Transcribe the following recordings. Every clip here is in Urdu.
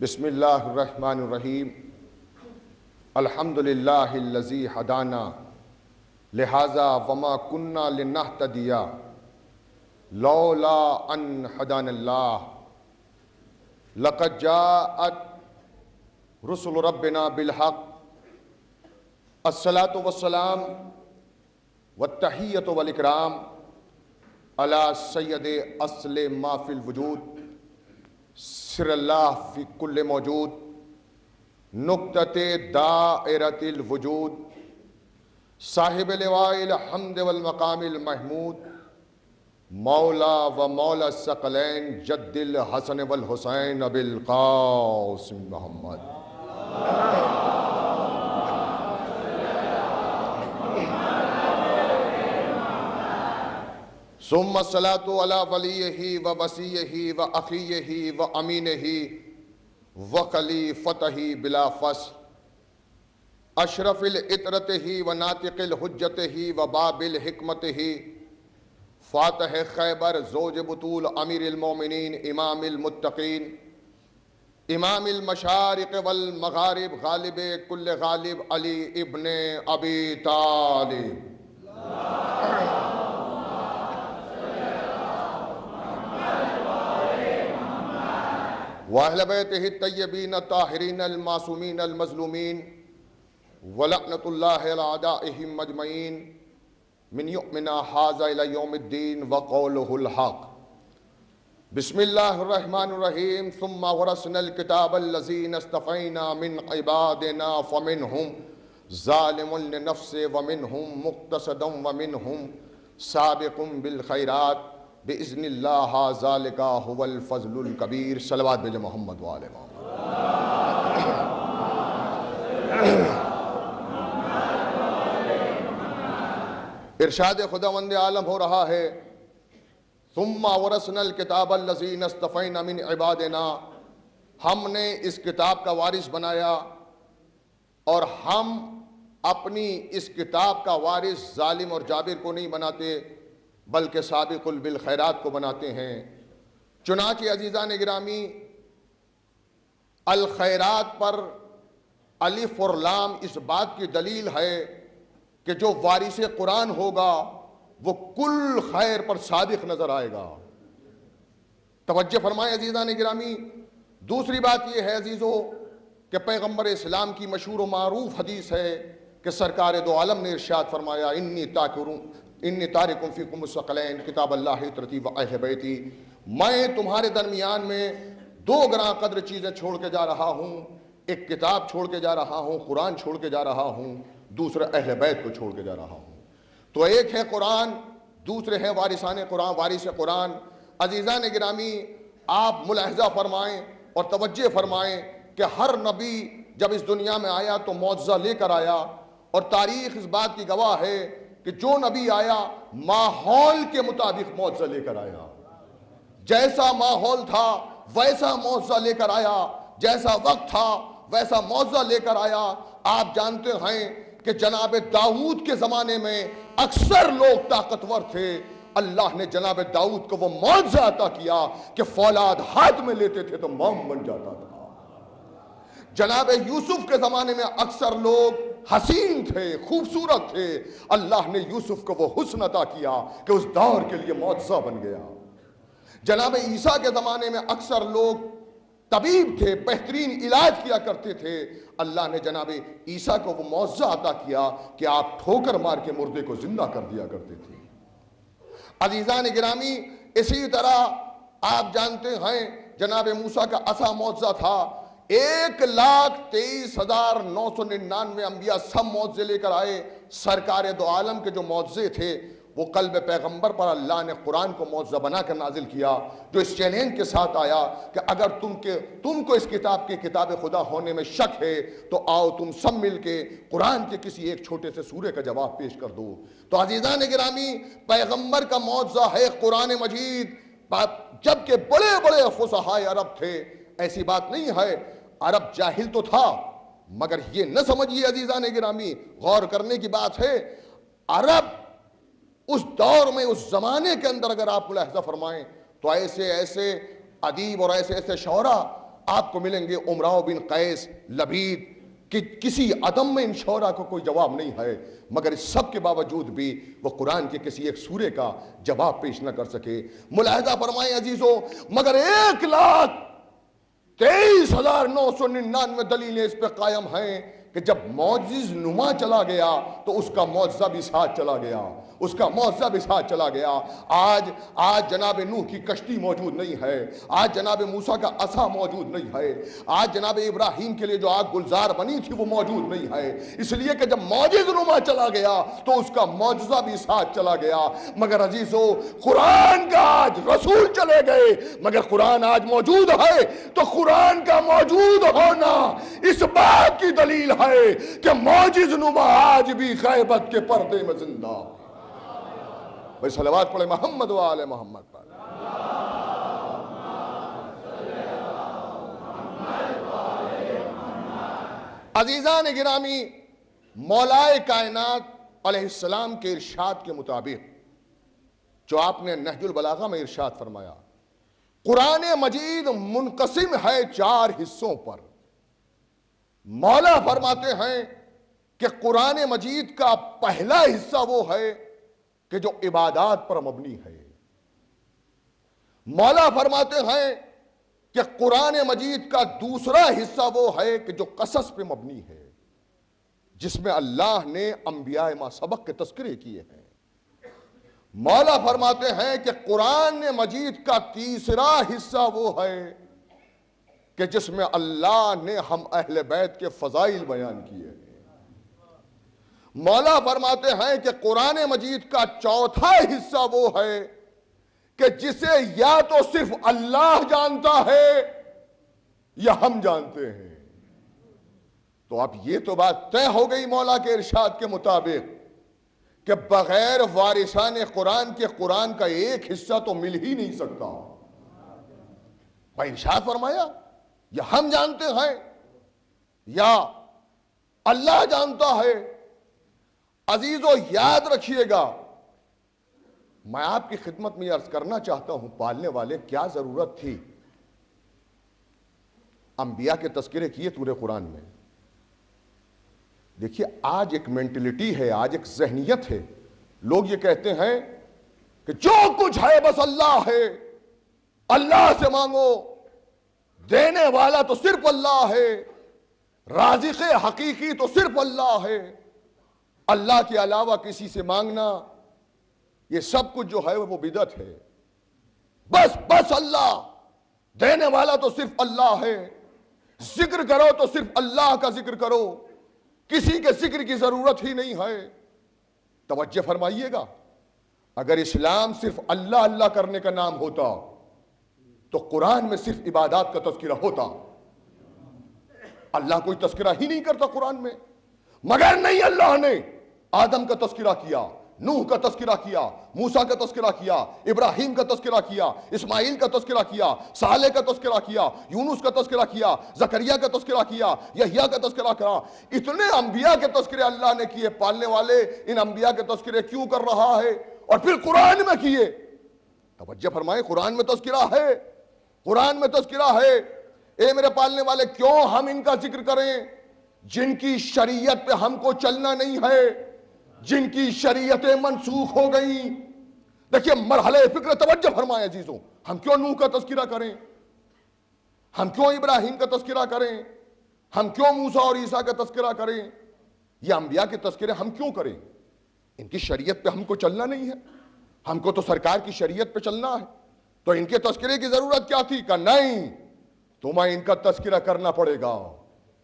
بسم اللہ الرحمن الرحیم الحمدللہ الذی ہدانا لہذا وما کننا لنہتدی لولا ان ہدانا اللہ لقد جاءت رسل ربنا بالحق الصلاۃ والسلام والتحیۃ والاکرام علی سید اصل ما فی الوجود سر اللہ فی کل موجود نقطۃ دائرۃ الوجود صاحب لواء الحمد والمقام المحمود مولا و مولا الثقلین جد الحسن والحسین ابی القاسم محمد ثم الصلاة على وليه ووصيه وأخيه وأمينه وخليفته بلا فصل أشرف الإطرته وناطق الحجته وباب الحكمته فاتح خیبر زوج بطول امیر المومنین امام المتقین امام المشارق والمغارب غالب کل غالب علی ابن ابی طالب وَأَهْلَ بَيْتِهِ الطَّيِّبِينَ الطَّاهِرِينَ الْمَعْصُومِينَ الْمَظْلُومِينَ وَلَعْنَةُ اللَّهِ عَلَىٰ أَعْدَائِهِمْ أَجْمَعِينَ مِنْ يُؤْمِنَ هَٰذَا إِلَىٰ يَوْمِ الدِّينِ وَقَوْلُهُ الْحَقُّ بسم اللہ الرحمن الرحیم ثم ورثنا الكتاب الذین اصطفینا من عبادنا فمنهم ظالم لنفسه ومنهم مقتصد ومنهم سابق بالخیرات بِإِذْنِ اللَّهَ ذَلِكَ هُوَ الْفَضْلُ الْكَبِيرُ صلوات بھیجیں محمد وآل محمد۔ ارشاد خداوند عالم ہو رہا ہے ثُمَّ وَرَثْنَا الْكِتَابَ الَّذِينَ اصْطَفَيْنَا مِنْ عِبَادِنَا، ہم نے اس کتاب کا وارث بنایا اور ہم اپنی اس کتاب کا وارث ظالم اور جابر کو نہیں بناتے بلکہ سابق بالخیرات کو بناتے ہیں۔ چنانچہ عزیزان گرامی الخیرات پر الف اور لام اس بات کی دلیل ہے کہ جو وارث قرآن ہوگا وہ کل خیر پر صادق نظر آئے گا۔ توجہ فرمائیں عزیزان گرامی۔ دوسری بات یہ ہے عزیزو کہ پیغمبر اسلام کی مشہور و معروف حدیث ہے کہ سرکار دو عالم نے ارشاد فرمایا انی تارکم فیکم الثقلین کتاب اللہ عطرتی و اہل بیتی، میں تمہارے درمیان میں دو گراں قدر چیزیں چھوڑ کے جا رہا ہوں، ایک کتاب چھوڑ کے جا رہا ہوں، قرآن چھوڑ کے جا رہا ہوں، دوسرا اہل بیت کو چھوڑ کے جا رہا ہوں۔ تو ایک ہے قرآن، دوسرے ہیں وارثان قرآن، وارث قرآن۔ عزیزان گرامی آپ ملاحظہ فرمائیں اور توجہ فرمائیں کہ ہر نبی جب اس دنیا میں آیا تو معجزہ لے کر آیا، اور تاریخ اس بات کی گواہ ہے کہ جو نبی آیا ماحول کے مطابق معجزہ لے کر آیا، جیسا ماحول تھا ویسا معجزہ لے کر آیا، جیسا وقت تھا ویسا معجزہ لے کر آیا۔ آپ جانتے ہیں کہ جناب داؤد کے زمانے میں اکثر لوگ طاقتور تھے، اللہ نے جناب داؤد کو وہ معجزہ عطا کیا کہ فولاد ہاتھ میں لیتے تھے تو موم بن جاتا تھا۔ جناب یوسف کے زمانے میں اکثر لوگ حسین تھے، خوبصورت تھے، اللہ نے یوسف کو وہ حسن عطا کیا کہ اس دور کے لیے معجزہ بن گیا۔ جناب عیسیٰ کے زمانے میں اکثر لوگ طبیب تھے، بہترین علاج کیا کرتے تھے، اللہ نے جناب عیسیٰ کو وہ معجزہ عطا کیا کہ آپ ٹھوکر مار کے مردے کو زندہ کر دیا کرتے تھے۔ عزیزان گرامی اسی طرح آپ جانتے ہیں جناب موسیٰ کا عصا معجزہ تھا۔ 1,23,999 انبیاء سب معجزے لے کر آئے۔ سرکار دو عالم کے جو معجزے تھے وہ قلب پیغمبر پر اللہ نے قرآن کو معجزہ بنا کر نازل کیا، جو اس چیلنج کے ساتھ آیا کہ اگر تم کو اس کتاب کی کتاب خدا ہونے میں شک ہے تو آؤ تم سب مل کے قرآن کے کسی ایک چھوٹے سے سورے کا جواب پیش کر دو۔ تو عزیزان گرامی پیغمبر کا معجزہ ہے قرآن مجید، جبکہ بڑے بڑے فصحائے عرب تھے۔ ایسی بات نہیں ہے عرب جاہل تو تھا، مگر یہ نہ سمجھیے عزیزان گرامی، غور کرنے کی بات ہے، عرب اس دور میں اس زمانے کے اندر اگر آپ ملاحظہ فرمائیں تو ایسے ایسے ادیب اور ایسے ایسے شعراء آپ کو ملیں گے امراؤ بن قیس، لبید، کہ کسی عدم میں ان شعراء کو کوئی جواب نہیں ہے، مگر اس سب کے باوجود بھی وہ قرآن کے کسی ایک سورے کا جواب پیش نہ کر سکے۔ ملاحظہ فرمائیں عزیزو، مگر 1,23,999 دلیلیں اس پہ قائم ہیں کہ جب معجز نما چلا گیا تو اس کا معجزہ بھی ساتھ چلا گیا، اس کا معجزہ بھی ساتھ چلا گیا۔ آج جناب نوح کی کشتی موجود نہیں ہے، آج جناب موسیٰ کا عصا موجود نہیں ہے، آج جناب ابراہیم کے لیے جو آگ گلزار بنی تھی وہ موجود نہیں ہے، اس لیے کہ جب معجز نما چلا گیا تو اس کا معجزہ بھی ساتھ چلا گیا۔ مگر عزیزو، قرآن کا آج رسول چلے گئے مگر قرآن آج موجود ہے، تو قرآن کا موجود ہونا اس بات کی دلیل ہے کہ معجز نما آج بھی غیبت کے پردے میں زندہ۔ بھائی صلوات پڑھے محمد و آل محمد پر۔ عزیزان گرامی، مولائے کائنات علیہ السلام کے ارشاد کے مطابق جو آپ نے نہج البلاغہ میں ارشاد فرمایا، قرآن مجید منقسم ہے 4 حصوں پر۔ مولا فرماتے ہیں کہ قرآن مجید کا پہلا حصہ وہ ہے کہ جو عبادات پر مبنی ہے۔ مولا فرماتے ہیں کہ قرآن مجید کا دوسرا حصہ وہ ہے کہ جو قصص پہ مبنی ہے، جس میں اللہ نے انبیاء ما سبق کے تذکرے کیے ہیں۔ مولا فرماتے ہیں کہ قرآن مجید کا تیسرا حصہ وہ ہے کہ جس میں اللہ نے ہم اہل بیت کے فضائل بیان کیے ہیں۔ مولا فرماتے ہیں کہ قرآن مجید کا چوتھا حصہ وہ ہے کہ جسے یا تو صرف اللہ جانتا ہے یا ہم جانتے ہیں۔ تو اب یہ تو بات طے ہو گئی مولا کے ارشاد کے مطابق کہ بغیر وارثان قرآن کے قرآن کا ایک حصہ تو مل ہی نہیں سکتا۔ بھائی ارشاد فرمایا یا ہم جانتے ہیں یا اللہ جانتا ہے۔ عزیزو یاد رکھیے گا، میں آپ کی خدمت میں عرض کرنا چاہتا ہوں، پالنے والے کیا ضرورت تھی انبیاء کے تذکرے کیے پورے قرآن میں۔ دیکھیے آج ایک مینٹلٹی ہے، آج ایک ذہنیت ہے، لوگ یہ کہتے ہیں کہ جو کچھ ہے بس اللہ ہے، اللہ سے مانگو، دینے والا تو صرف اللہ ہے، رازق حقیقی تو صرف اللہ ہے، اللہ کے علاوہ کسی سے مانگنا یہ سب کچھ جو ہے وہ بدعت ہے۔ بس اللہ، دینے والا تو صرف اللہ ہے، ذکر کرو تو صرف اللہ کا ذکر کرو، کسی کے ذکر کی ضرورت ہی نہیں ہے۔ توجہ فرمائیے گا، اگر اسلام صرف اللہ اللہ کرنے کا نام ہوتا تو قرآن میں صرف عبادات کا تذکرہ ہوتا۔ اللہ کوئی تذکرہ ہی نہیں کرتا قرآن میں، مگر نہیں، اللہ نے آدم کا تذکرہ کیا، نوح کا تذکرہ کیا، موسیٰ کا تذکرہ کیا، ابراہیم کا تذکرہ کیا، اسماعیل کا تذکرہ کیا، صالح کا تذکرہ کیا، یونس کا تذکرہ کیا، زکریا کا تذکرہ کیا، یحییٰ کا تذکرہ کیا۔ اتنے انبیاء کے تذکرے اللہ نے کیے، پالنے والے ان انبیاء کے تذکرے کیوں کر رہا ہے اور پھر قرآن میں کیے؟ توجہ فرمائیں، قرآن میں تذکرہ ہے، قرآن میں تذکرہ ہے۔ اے میرے پالنے والے، کیوں ہم ان کا ذکر کریں جن کی شریعت پہ ہم کو چلنا نہیں ہے، جن کی شریعتیں منسوخ ہو گئیں؟ دیکھیے مرحلہ فکر توجہ فرمائیں عزیزوں، ہم کیوں نوح کا تذکرہ کریں، ہم کیوں ابراہیم کا تذکرہ کریں، ہم کیوں موسیٰ اور عیسیٰ کا تذکرہ کریں؟ یہ انبیاء کے تذکرے ہم کیوں کریں؟ ان کی شریعت پہ ہم کو چلنا نہیں ہے، ہم کو تو سرکار کی شریعت پہ چلنا ہے، تو ان کے تذکرے کی ضرورت کیا تھی؟ کہ نہیں، تمہیں ان کا تذکرہ کرنا پڑے گا،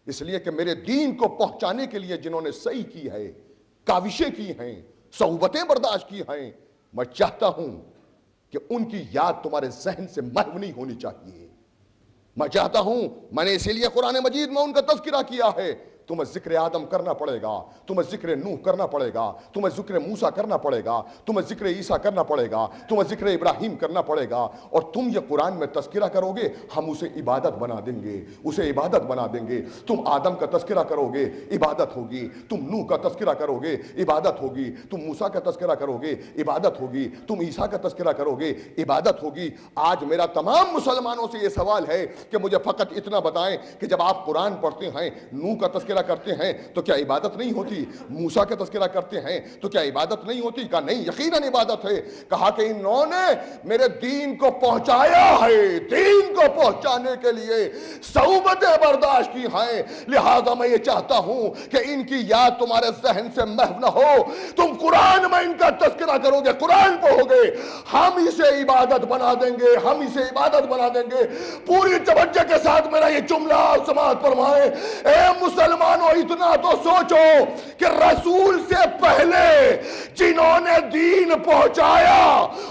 اس لیے کہ میرے دین کو پہنچانے کے لیے جنہوں نے صحیح کی ہے، کاوشیں کی ہیں، صعوبتیں برداشت کی ہیں، میں چاہتا ہوں کہ ان کی یاد تمہارے ذہن سے محو نہیں ہونی چاہیے۔ میں چاہتا ہوں، میں نے اسی لیے قرآن مجید میں ان کا تذکرہ کیا ہے تمہیں ذکر آدم کرنا پڑے گا، تمہیں ذکر نوح کرنا پڑے گا، تمہیں ذکر موسیٰ کرنا پڑے گا، تمہیں ذکر عیسیٰ کرنا پڑے گا، تمہیں ذکر ابراہیم کرنا پڑے گا، اور تم یہ قرآن میں تذکرہ کرو گے، ہم اسے عبادت بنا دیں گے، اسے عبادت بنا دیں گے۔ تم آدم کا تذکرہ کرو گے، عبادت ہوگی، تم نوح کا تذکرہ کرو گے، عبادت ہوگی، تم موسیٰ کا تذکرہ کرو گے، عبادت ہوگی، تم عیسیٰ کا تذکرہ کرو گے، عبادت ہوگی۔ آج میرا تمام مسلمانوں سے یہ سوال ہے کہ مجھے فقط اتنا بتائیں کہ جب آپ قرآن پڑھتے ہیں، نوح کا تذکرہ کرتے ہیں تو کیا عبادت نہیں ہوتی؟ موسیٰ کا تذکرہ کرتے ہیں تو کیا عبادت نہیں ہوتی؟ کہا نہیں، یقیناً عبادت ہے۔ کہا کہ انہوں نے میرے دین کو پہنچایا ہے، دین کو پہنچانے کے لیے صعوبتیں برداشت کی ہیں، لہذا میں یہ چاہتا ہوں کہ ان کی یاد تمہارے ذہن سے محو نہ ہو، تم قرآن میں ان کا تذکرہ کرو گے، قرآن پڑھو گے، ہم اسے عبادت بنا دیں گے، ہم اسے عبادت بنا دیں گے۔ پوری توجہ کے ساتھ میرا یہ جملہ سماعت فرمائیں، اے مسلمانوں اتنا تو سوچو کہ رسول سے پہلے جنہوں نے دین پہنچایا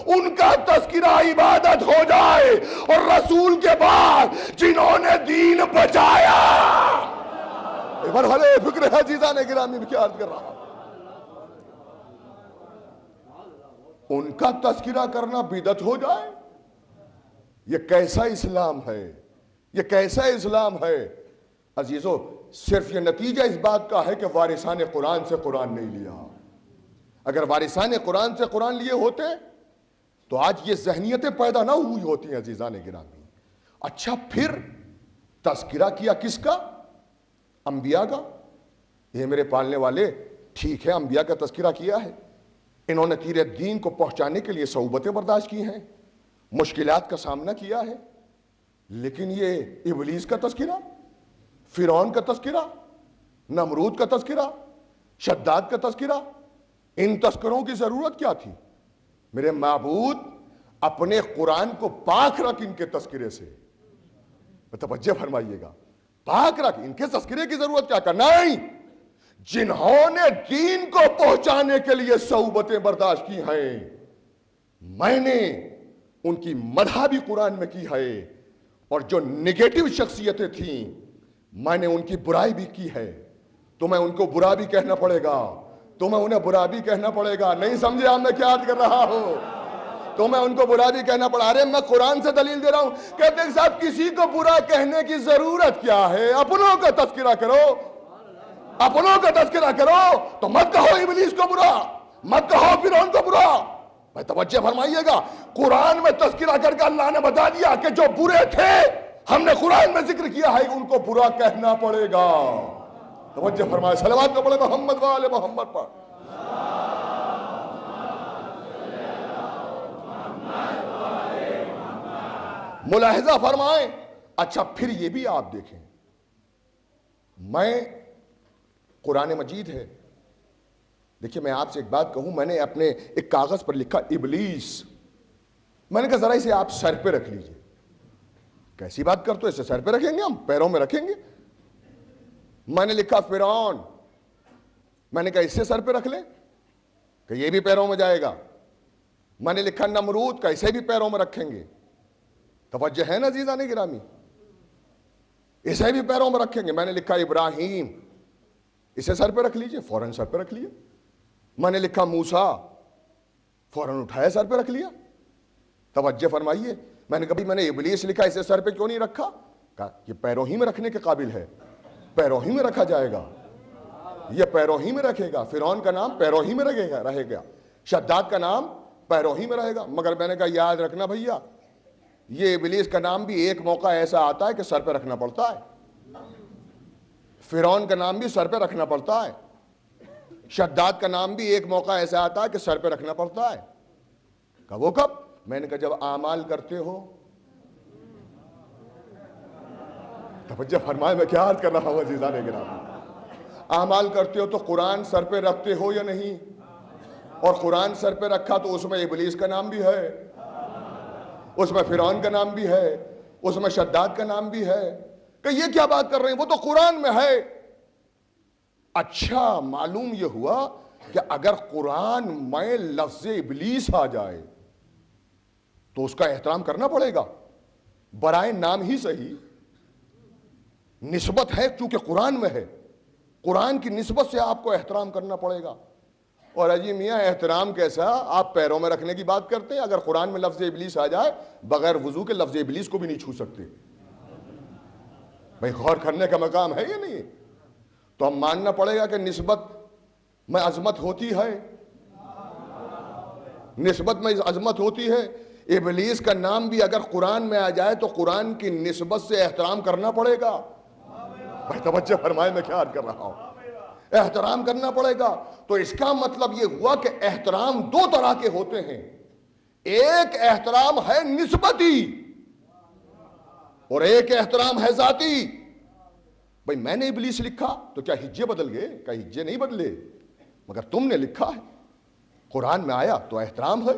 ان کا تذکرہ عبادت ہو جائے، اور رسول کے بعد جنہوں نے دین بچایا۔ مرحلے فکر ہے عزیزان گرامی میں کیا عرض کر رہا ہوں، ان کا تذکرہ کرنا بدعت ہو جائے؟ یہ کیسا اسلام ہے، یہ کیسا اسلام ہے؟ عزیزو، صرف یہ نتیجہ اس بات کا ہے کہ وارثان قرآن سے قرآن نہیں لیا۔ اگر وارثان قرآن سے قرآن لیے ہوتے تو آج یہ ذہنیتیں پیدا نہ ہوئی ہوتی ہیں عزیزان گرامی۔ اچھا، پھر تذکرہ کیا کس کا؟ انبیاء کا۔ یہ میرے پالنے والے، ٹھیک ہے انبیاء کا تذکرہ کیا ہے، انہوں نے تیرے دین کو پہنچانے کے لیے صعوبتیں برداشت کی ہیں، مشکلات کا سامنا کیا ہے، لیکن یہ ابلیس کا تذکرہ، فرعون کا تذکرہ، نمرود کا تذکرہ، شداد کا تذکرہ، ان تذکروں کی ضرورت کیا تھی؟ میرے معبود اپنے قرآن کو پاک رکھ ان کے تذکرے سے، توجہ فرمائیے گا، پاک رکھ، ان کے تذکرے کی ضرورت کیا کرنا؟ نہیں، جنہوں نے دین کو پہنچانے کے لیے صعوبتیں برداشت کی ہیں، میں نے ان کی مدح بھی قرآن میں کی ہے، اور جو نگیٹو شخصیتیں تھیں میں نے ان کی برائی بھی کی ہے۔ تمہیں ان کو برا بھی کہنا پڑے گا، تمہیں انہیں برا بھی کہنا پڑے گا۔ نہیں سمجھے آپ میں کیا عرض کر رہا ہوں؟ تمہیں ان کو برا بھی کہنا پڑا۔ ارے میں قرآن سے دلیل دے رہا ہوں، کہتے ہیں صاحب کسی کو برا کہنے کی ضرورت کیا ہے؟ اپنوں کا تذکرہ کرو، اپنوں کا تذکرہ کرو، تو مت کہو ابلیس کو برا، مت کہو فرعون کو برا۔ میں توجہ فرمائیے گا، قرآن میں تذکرہ کر کے اللہ نے بتا دیا کہ جو برے تھے ہم نے قرآن میں ذکر کیا ہے، ان کو برا کہنا پڑے گا۔ توجہ فرمائے، صلوات پڑھے محمد والے محمد پر۔ ملاحظہ فرمائیں۔ اچھا، پھر یہ بھی آپ دیکھیں، میں قرآن مجید ہے، دیکھیں میں آپ سے ایک بات کہوں، میں نے اپنے ایک کاغذ پر لکھا ابلیس، میں نے کہا ذرا اسے آپ سر پہ رکھ لیجئے۔ کیسی بات کرتے ہو، اسے سر پہ رکھیں گے ہم، پیروں میں رکھیں گے؟ میں نے لکھا فرعون، میں نے کہا اسے سر پہ رکھ لیں کہ یہ بھی پیروں میں جائے گا۔ میں نے لکھا نمرود کا، اسے بھی پیروں میں رکھیں گے۔ توجہ ہے نا عزیزان گرامی، اسے بھی پیروں میں رکھیں گے۔ میں نے لکھا ابراہیم، اسے سر پہ رکھ لیجئے، فوراً سر پہ رکھ لیا۔ میں نے لکھا موسیٰ، فوراً اٹھایا سر پہ رکھ لیا۔ توجہ فرمائیے، میں نے کبھی میں نے ابلیس لکھا، اسے سر پہ کیوں نہیں رکھا؟ کہا یہ پیروں ہی میں رکھنے کے قابل ہے، پیروں ہی میں رکھا جائے گا، یہ پیروں ہی میں رکھے گا۔ فرعون کا نام پیروں ہی میں رہے گا، شداد کا نام پیروں ہی میں رہے گا۔ مگر میں نے کہا یاد رکھنا بھیا، یہ ابلیس کا نام بھی ایک موقع ایسا آتا ہے کہ سر پہ رکھنا پڑتا ہے، فرعون کا نام بھی سر پہ رکھنا پڑتا ہے، شداد کا نام بھی ایک موقع ایسا آتا ہے کہ سر پہ رکھنا پڑتا ہے۔ کہا وہ کب؟ میں نے کہا جب اعمال کرتے ہو۔ توجہ فرمائے، میں کیا عرض کر رہا ہوں عزیزان گرامی، اعمال کرتے ہو تو قرآن سر پہ رکھتے ہو یا نہیں؟ اور قرآن سر پہ رکھا تو اس میں ابلیس کا نام بھی ہے، اس میں فرعون کا نام بھی ہے، اس میں شداد کا نام بھی ہے، کہ یہ کیا بات کر رہے ہیں، وہ تو قرآن میں ہے۔ اچھا، معلوم یہ ہوا کہ اگر قرآن میں لفظ ابلیس آ جائے تو اس کا احترام کرنا پڑے گا، برائے نام ہی صحیح، نسبت ہے چونکہ قرآن میں ہے۔ قرآن کی نسبت سے آپ کو احترام کرنا پڑے گا۔ اور اجی میاں احترام کیسا، آپ پیروں میں رکھنے کی بات کرتے ہیں؟ اگر قرآن میں لفظ ابلیس آ جائے بغیر وضو کے لفظ ابلیس کو بھی نہیں چھو سکتے۔ بھئی غور کرنے کا مقام ہے یا نہیں؟ تو ہم ماننا پڑے گا کہ نسبت میں عظمت ہوتی ہے، نسبت میں عظمت ہوتی ہے۔ ابلیس کا نام بھی اگر قرآن میں آ جائے تو قرآن کی نسبت سے احترام کرنا پڑے گا۔ بھائی توجہ فرمائے، میں کیا عرض کر رہا ہوں، احترام کرنا پڑے گا۔ تو اس کا مطلب یہ ہوا کہ احترام دو طرح کے ہوتے ہیں، ایک احترام ہے نسبتی اور ایک احترام ہے ذاتی۔ بھئی میں نے ابلیس لکھا تو کیا ہجے بدل گئے؟ کیا ہجے نہیں بدلے؟ مگر تم نے لکھا ہے، قرآن میں آیا تو احترام ہے۔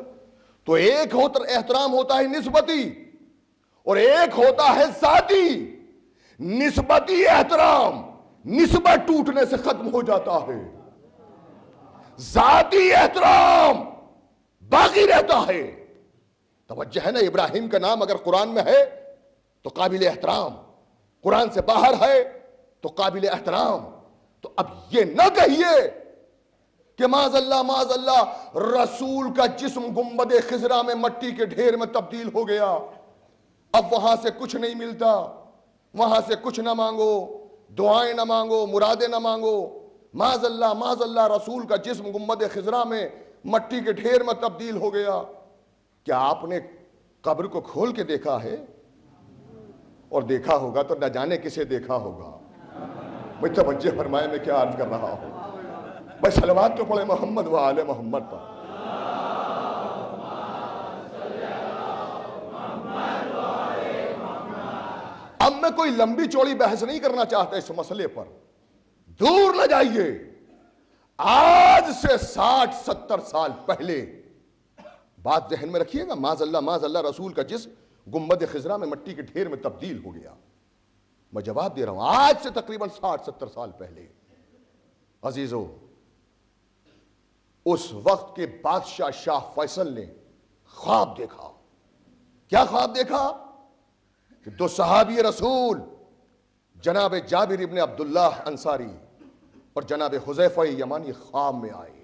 تو ایک احترام ہوتا ہے نسبتی اور ایک ہوتا ہے ذاتی۔ نسبتی احترام نسبت ٹوٹنے سے ختم ہو جاتا ہے، ذاتی احترام باقی رہتا ہے۔ توجہ ہے نا، ابراہیم کا نام اگر قرآن میں ہے تو قابل احترام، قرآن سے باہر ہے تو قابل احترام۔ تو اب یہ نہ کہیے کہ معاذ اللہ رسول کا جسم گنبد خضرا میں مٹی کے ڈھیر میں تبدیل ہو گیا، اب وہاں سے کچھ نہیں ملتا، وہاں سے کچھ نہ مانگو، دعائیں نہ مانگو، مرادیں نہ مانگو۔ معاذ اللہ رسول کا جسم گنبد خضرا میں مٹی کے ڈھیر میں تبدیل ہو گیا۔ کیا آپ نے قبر کو کھول کے دیکھا ہے؟ اور دیکھا ہوگا تو نہ جانے کسے دیکھا ہوگا۔ میں توجہ فرمائے، میں کیا عرض کر رہا ہوں۔ بس صلوات تو پڑھے محمد و آل محمد پر۔ اب میں کوئی لمبی چوڑی بحث نہیں کرنا چاہتا اس مسئلے پر، دور نہ جائیے۔ آج سے 60-70 سال پہلے بات ذہن میں رکھیے گا، معاذ اللہ رسول کا جسم گنبد خضرا میں مٹی کے ڈھیر میں تبدیل ہو گیا۔ میں جواب دے رہا ہوں، آج سے تقریباً 60-70 سال پہلے عزیزو، اس وقت کے بادشاہ شاہ فیصل نے خواب دیکھا۔ کیا خواب دیکھا؟ کہ دو صحابی رسول جناب جابر ابن عبداللہ انصاری اور جناب حذیفہ یمانی خواب میں آئے،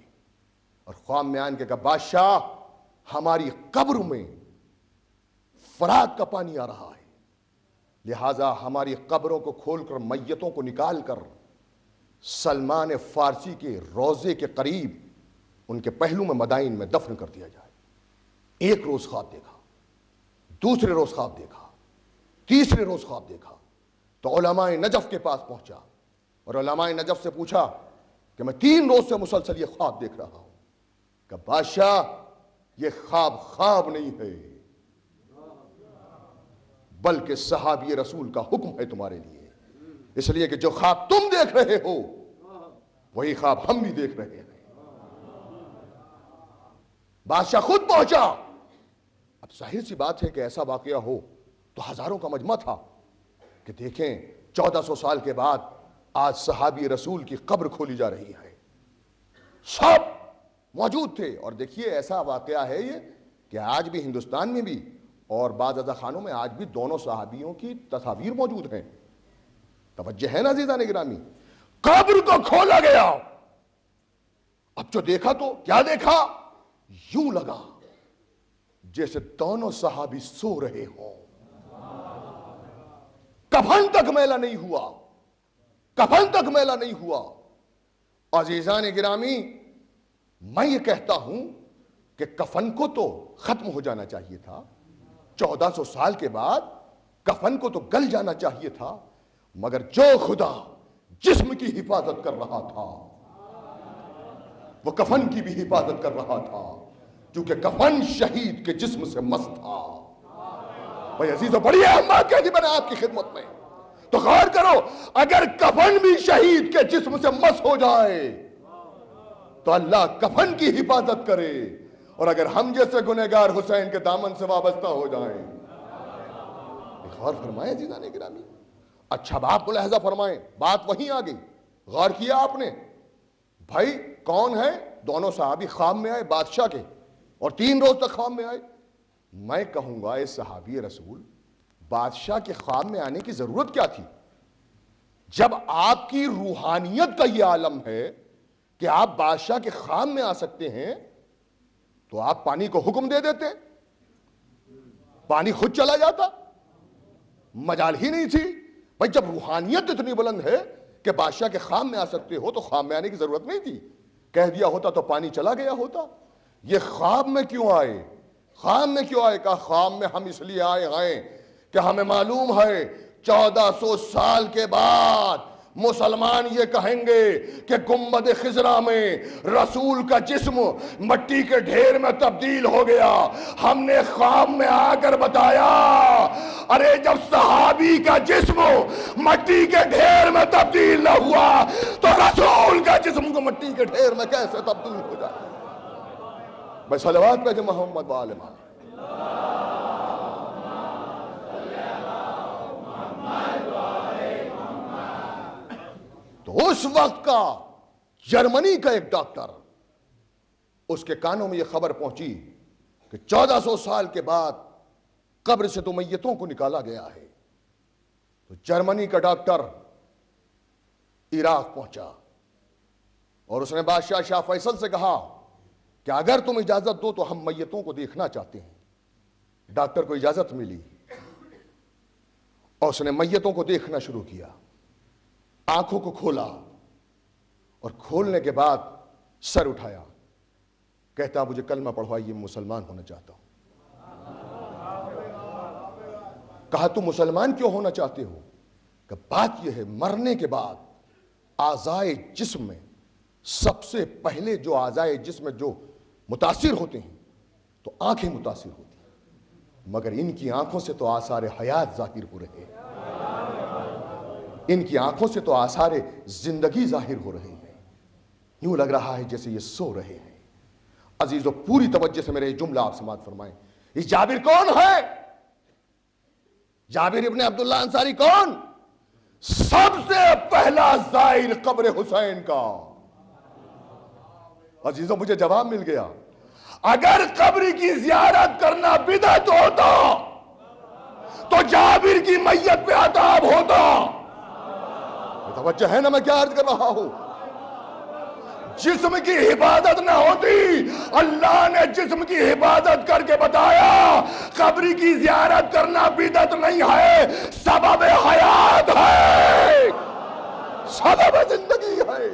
اور خواب میں آن کے کہا بادشاہ ہماری قبر میں فرات کا پانی آ رہا ہے، لہٰذا ہماری قبروں کو کھول کر میتوں کو نکال کر سلمان فارسی کے روضے کے قریب ان کے پہلو میں مدائن میں دفن کر دیا جائے۔ ایک روز خواب دیکھا، دوسرے روز خواب دیکھا، تیسرے روز خواب دیکھا تو علماء نجف کے پاس پہنچا اور علماء نجف سے پوچھا کہ میں 3 روز سے مسلسل یہ خواب دیکھ رہا ہوں۔ کہ بادشاہ یہ خواب نہیں ہے، بلکہ صحابی رسول کا حکم ہے تمہارے لیے، اس لیے کہ جو خواب تم دیکھ رہے ہو وہی خواب ہم بھی دیکھ رہے ہیں۔ بادشاہ خود پہنچا۔ اب ظاہر سی بات ہے کہ ایسا واقعہ ہو تو ہزاروں کا مجمع تھا کہ دیکھیں 1400 سال کے بعد آج صحابی رسول کی قبر کھولی جا رہی ہے، سب موجود تھے۔ اور دیکھیے ایسا واقعہ ہے یہ کہ آج بھی ہندوستان میں بھی اور بعض عزا خانوں میں آج بھی دونوں صحابیوں کی تصاویر موجود ہیں۔ توجہ ہے نا عزیزان گرامی، قبر کو کھولا گیا۔ اب جو دیکھا تو کیا دیکھا؟ یوں لگا جیسے دونوں صحابی سو رہے ہوں، کفن تک میلا نہیں ہوا، کفن تک میلا نہیں ہوا۔ عزیزان گرامی، میں یہ کہتا ہوں کہ کفن کو تو ختم ہو جانا چاہیے تھا، 1400 سال کے بعد کفن کو تو گل جانا چاہیے تھا، مگر جو خدا جسم کی حفاظت کر رہا تھا وہ کفن کی بھی حفاظت کر رہا تھا، کیونکہ کفن شہید کے جسم سے مس تھا۔ بھائی عزیزو، بڑی اہمیت کہہ دی میں نے آپ کی خدمت میں، تو غور کرو، اگر کفن بھی شہید کے جسم سے مس ہو جائے تو اللہ کفن کی حفاظت کرے، اور اگر ہم جیسے گنہگار حسین کے دامن سے وابستہ ہو جائیں۔ غور فرمائیں عزیزان گرامی، اچھا بات ملاحظہ فرمائیں، بات وہیں آ گئی، غور کیا آپ نے؟ بھائی کون ہے؟ دونوں صحابی خواب میں آئے بادشاہ کے، اور 3 روز تک خواب میں آئے۔ میں کہوں گا اے صحابی رسول، بادشاہ کے خواب میں آنے کی ضرورت کیا تھی؟ جب آپ کی روحانیت کا یہ عالم ہے کہ آپ بادشاہ کے خام میں آ سکتے ہیں تو آپ پانی کو حکم دے دیتے، پانی خود چلا جاتا، مجال ہی نہیں تھی۔ بھائی جب روحانیت اتنی بلند ہے کہ بادشاہ کے خام میں آ سکتے ہو تو خام میں آنے کی ضرورت نہیں تھی، کہہ دیا ہوتا تو پانی چلا گیا ہوتا۔ یہ خواب میں کیوں آئے؟ خام میں کیوں آئے؟ کہا خام میں ہم اس لیے آئے ہیں کہ ہمیں معلوم ہے 1400 سال کے بعد مسلمان یہ کہیں گے کہ گنبد خضرا میں رسول کا جسم مٹی کے ڈھیر میں تبدیل ہو گیا۔ ہم نے خواب میں آ کر بتایا، ارے جب صحابی کا جسم مٹی کے ڈھیر میں تبدیل نہ ہوا تو رسول کا جسم کو مٹی کے ڈھیر میں کیسے تبدیل ہو جائے؟ بھائی صلوات پہ محمد وآل محمد۔ تو اس وقت کا جرمنی کا ایک ڈاکٹر، اس کے کانوں میں یہ خبر پہنچی کہ 1400 سال کے بعد قبر سے تو میتوں کو نکالا گیا ہے۔ تو جرمنی کا ڈاکٹر عراق پہنچا اور اس نے بادشاہ شاہ فیصل سے کہا کہ اگر تم اجازت دو تو ہم میتوں کو دیکھنا چاہتے ہیں۔ ڈاکٹر کو اجازت ملی اور اس نے میتوں کو دیکھنا شروع کیا، آنکھوں کو کھولا اور کھولنے کے بعد سر اٹھایا، کہتا مجھے کلمہ پڑھوائیے، مسلمان ہونا چاہتا ہوں۔ کہا تم مسلمان کیوں ہونا چاہتے ہو؟ کہ بات یہ ہے مرنے کے بعد اعضائے جسم میں سب سے پہلے جو اعضائے جسم میں جو متاثر ہوتے ہیں تو آنکھیں متاثر ہوتی ہیں، مگر ان کی آنکھوں سے تو آثار حیات ظاہر ہو رہے ہیں، ان کی آنکھوں سے تو آثار زندگی ظاہر ہو رہے ہیں، یوں لگ رہا ہے جیسے یہ سو رہے ہیں۔ عزیزو پوری توجہ سے میرے یہ جملہ آپ سماعت فرمائیں۔ یہ جابر کون ہے؟ جابر ابن عبداللہ انصاری کون؟ سب سے پہلا زائر قبر حسین کا۔ عزیزو مجھے جواب مل گیا، اگر قبر کی زیارت کرنا بدعت ہوتا تو جابر کی میت پہ عذاب ہوتا۔ توجہ ہے نا میں کیا عرض کر رہا ہوں؟ جسم کی حفاظت نہ ہوتی، اللہ نے جسم کی حفاظت کر کے بتایا قبر کی زیارت کرنا بدعت نہیں ہے، سبب حیات ہے، سبب زندگی ہے۔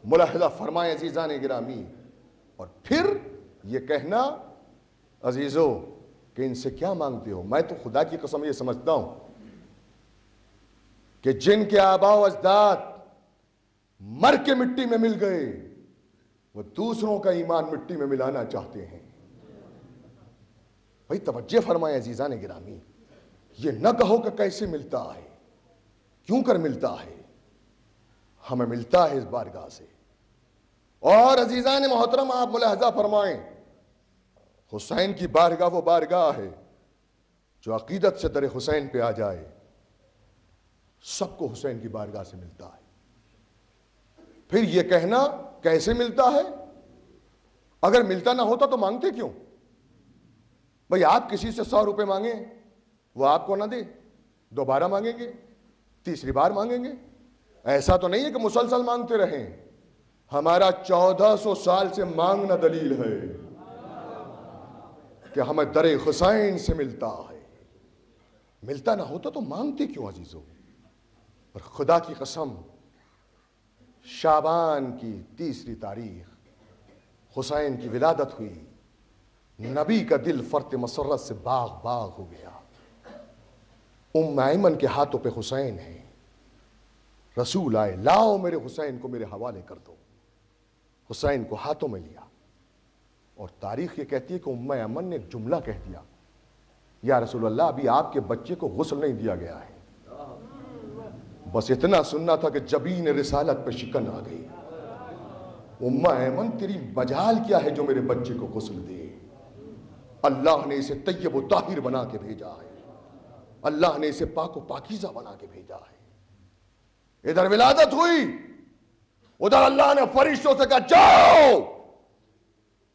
ملاحظہ فرمائیں عزیزان گرامی، اور پھر یہ کہنا عزیزو کہ ان سے کیا مانگتے ہو؟ میں تو خدا کی قسم یہ سمجھتا ہوں کہ جن کے آباء و اجداد مر کے مٹی میں مل گئے وہ دوسروں کا ایمان مٹی میں ملانا چاہتے ہیں۔ بھائی توجہ فرمائیں عزیزان گرامی، یہ نہ کہو کہ کیسے ملتا ہے، کیوں کر ملتا ہے، ہمیں ملتا ہے اس بارگاہ سے۔ اور عزیزان محترم آپ ملاحظہ فرمائیں، حسین کی بارگاہ وہ بارگاہ ہے جو عقیدت سے در حسین پہ آ جائے سب کو حسین کی بارگاہ سے ملتا ہے۔ پھر یہ کہنا کیسے ملتا ہے؟ اگر ملتا نہ ہوتا تو مانگتے کیوں؟ بھئی آپ کسی سے 100 روپے مانگیں وہ آپ کو نہ دے، دوبارہ مانگیں گے، تیسری بار مانگیں گے؟ ایسا تو نہیں ہے کہ مسلسل مانگتے رہیں۔ ہمارا 1400 سال سے مانگنا دلیل ہے کہ ہمیں در حسین سے ملتا ہے۔ ملتا نہ ہوتا تو مانگتے کیوں عزیزو؟ اور خدا کی قسم شعبان کی 3 تاریخ حسین کی ولادت ہوئی، نبی کا دل فرط مسرت سے باغ باغ ہو گیا۔ ام ایمن کے ہاتھوں پہ حسین ہے، رسول آئے، لاؤ میرے حسین کو میرے حوالے کر دو۔ حسین کو ہاتھوں میں لیا، اور تاریخ یہ کہتی ہے کہ ام ایمن نے ایک جملہ کہہ دیا، یا رسول اللہ ابھی آپ کے بچے کو غسل نہیں دیا گیا ہے۔ بس اتنا سننا تھا کہ جبین رسالت پہ شکن آ گئی۔ ام ایمن تیری مجال کیا ہے جو میرے بچے کو غسل دے؟ اللہ نے اسے طیب و طاہر بنا کے بھیجا ہے، اللہ نے اسے پاک و پاکیزہ بنا کے بھیجا ہے۔ ادھر ولادت ہوئی، ادھر اللہ نے فرشتوں سے کہا جاؤ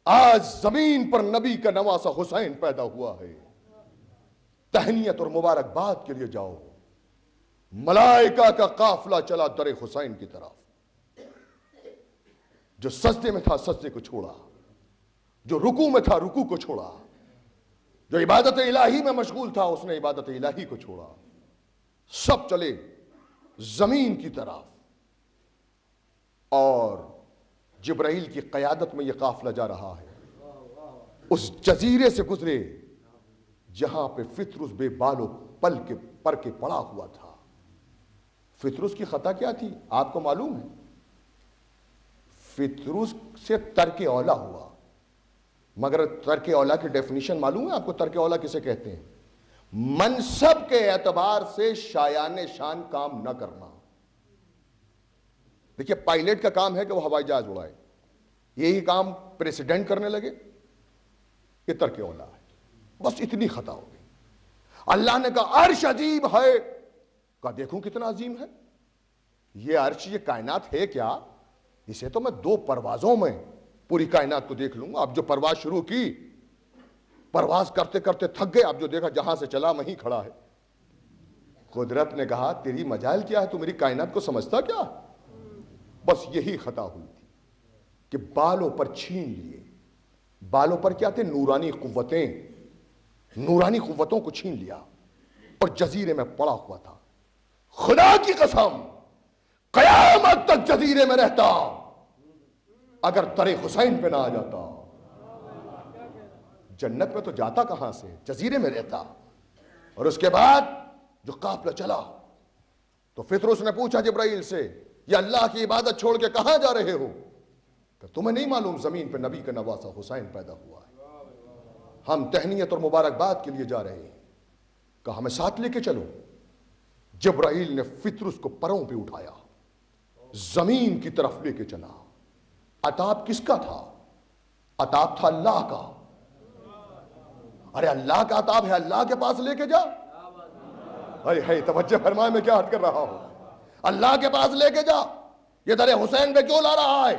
آج زمین پر نبی کا نواسا حسین پیدا ہوا ہے. تہنیت اور مبارکباد کے لیے جاؤ. ملائکہ کا قافلہ چلا در حسین کی طرف. جو سجدے میں تھا سجدے کو چھوڑا, جو رکوع میں تھا رکوع کو چھوڑا, جو عبادت الہی میں مشغول تھا اس نے عبادت الہی کو چھوڑا. سب چلے زمین کی طرف, اور جبرائیل کی قیادت میں یہ قافلہ جا رہا ہے. اس جزیرے سے گزرے جہاں پہ فطرس بے بال و پل کے پر کے پڑا ہوا تھا. فطرس کی خطا کیا تھی آپ کو معلوم ہے؟ فطرس سے ترک اولا ہوا. مگر ترک اولا کی ڈیفینیشن معلوم ہے آپ کو؟ ترک اولا کسے کہتے ہیں؟ منصب کے اعتبار سے شایان شان کام نہ کرنا. دیکھیے پائلٹ کا کام ہے کہ وہ ہوائی جہاز اڑائے, یہی کام پریسیڈنٹ کرنے لگے, یہ ترک اولا ہے. بس اتنی خطا ہو گئی. اللہ نے کہا عرش عجیب ہے. کہا دیکھوں کتنا عظیم ہے یہ عرش, یہ کائنات ہے کیا؟ اسے تو میں 2 پروازوں میں پوری کائنات کو دیکھ لوں گا. اب جو پرواز شروع کی, پرواز کرتے کرتے تھک گئے. اب جو دیکھا جہاں سے چلا وہیں کھڑا ہے. قدرت نے کہا تیری مجال کیا ہے, تو میری کائنات کو سمجھتا کیا؟ بس یہی خطا ہوئی تھی کہ بالوں پر چھین لیے. بالوں پر کیا تھے؟ نورانی قوتیں. نورانی قوتوں کو چھین لیا اور جزیرے میں پڑا ہوا تھا. خدا کی قسم قیامت تک جزیرے میں رہتا اگر در حسین پہ نہ آ جاتا. جنت میں تو جاتا کہاں سے, جزیرے میں رہتا. اور اس کے بعد جو قافلہ چلا تو فطرس نے پوچھا جبرائیل سے, یہ اللہ کی عبادت چھوڑ کے کہاں جا رہے ہو؟ کہ تمہیں نہیں معلوم زمین پہ نبی کا نواسا حسین پیدا ہوا ہے, ہم تہنیت اور مبارکباد کے لیے جا رہے ہیں. کہا ہمیں ساتھ لے کے چلو. جبرائیل نے فطرس کو پروں پہ اٹھایا, زمین کی طرف لے کے چلا. عطاب کس کا تھا؟ عطاب تھا اللہ کا. ارے اللہ کا عطاب ہے, اللہ کے پاس لے کے جا. ارے توجہ فرمائے میں کیا عرض کر رہا ہوں. اللہ کے پاس لے کے جا. یہ در حسین پہ کیوں لا رہا ہے؟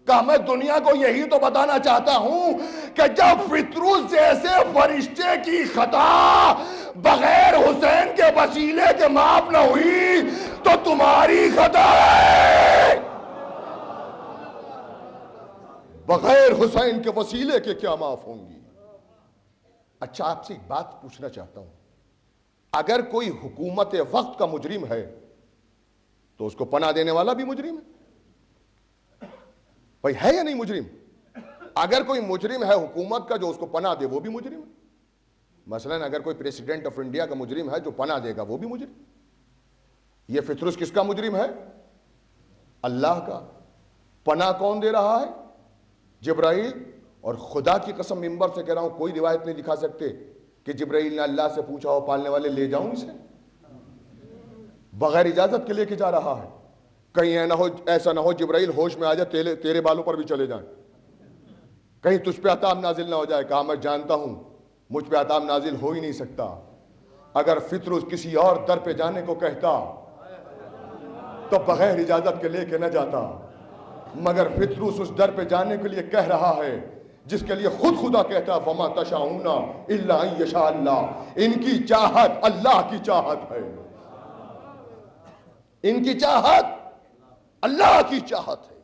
کہ میں دنیا کو یہی تو بتانا چاہتا ہوں کہ جب فطرس جیسے فرشتے کی خطا بغیر حسین کے وسیلے کے معاف نہ ہوئی تو تمہاری خطا ہے بغیر حسین کے وسیلے کے کیا معاف ہوں گی. اچھا آپ سے ایک بات پوچھنا چاہتا ہوں, اگر کوئی حکومت وقت کا مجرم ہے تو اس کو پناہ دینے والا بھی مجرم ہے بھائی, ہے یا نہیں مجرم؟ اگر کوئی مجرم ہے حکومت کا جو اس کو پناہ دے وہ بھی مجرم ہے. مثلا اگر کوئی پریسیڈنٹ آف انڈیا کا مجرم ہے جو پناہ دے گا وہ بھی مجرم. یہ فطرس کس کا مجرم ہے؟ اللہ کا. پناہ کون دے رہا ہے؟ جبرائیل. اور خدا کی قسم منبر سے کہہ رہا ہوں کوئی روایت نہیں دکھا سکتے کہ جبرائیل نے اللہ سے پوچھا ہو پالنے والے لے جاؤں اسے. بغیر اجازت کے لے کے جا رہا ہے. کہیں ایسا نہ ہو جبرائیل ہوش میں آ جائے تیرے بالوں پر بھی چلے جائیں, کہیں تجھ پہ عذاب نازل نہ ہو جائے. کہا میں جانتا ہوں مجھ پہ عذاب نازل ہو ہی نہیں سکتا. اگر فطرس کسی اور در پہ جانے کو کہتا تو بغیر اجازت کے لے کے نہ جاتا, مگر فطرس اس در پہ جانے کے لیے کہہ رہا ہے جس کے لیے خود خدا کہتا وما تشاؤون الا ان یشاء اللہ. ان کی چاہت اللہ کی چاہت ہے, ان کی چاہت اللہ کی چاہت ہے.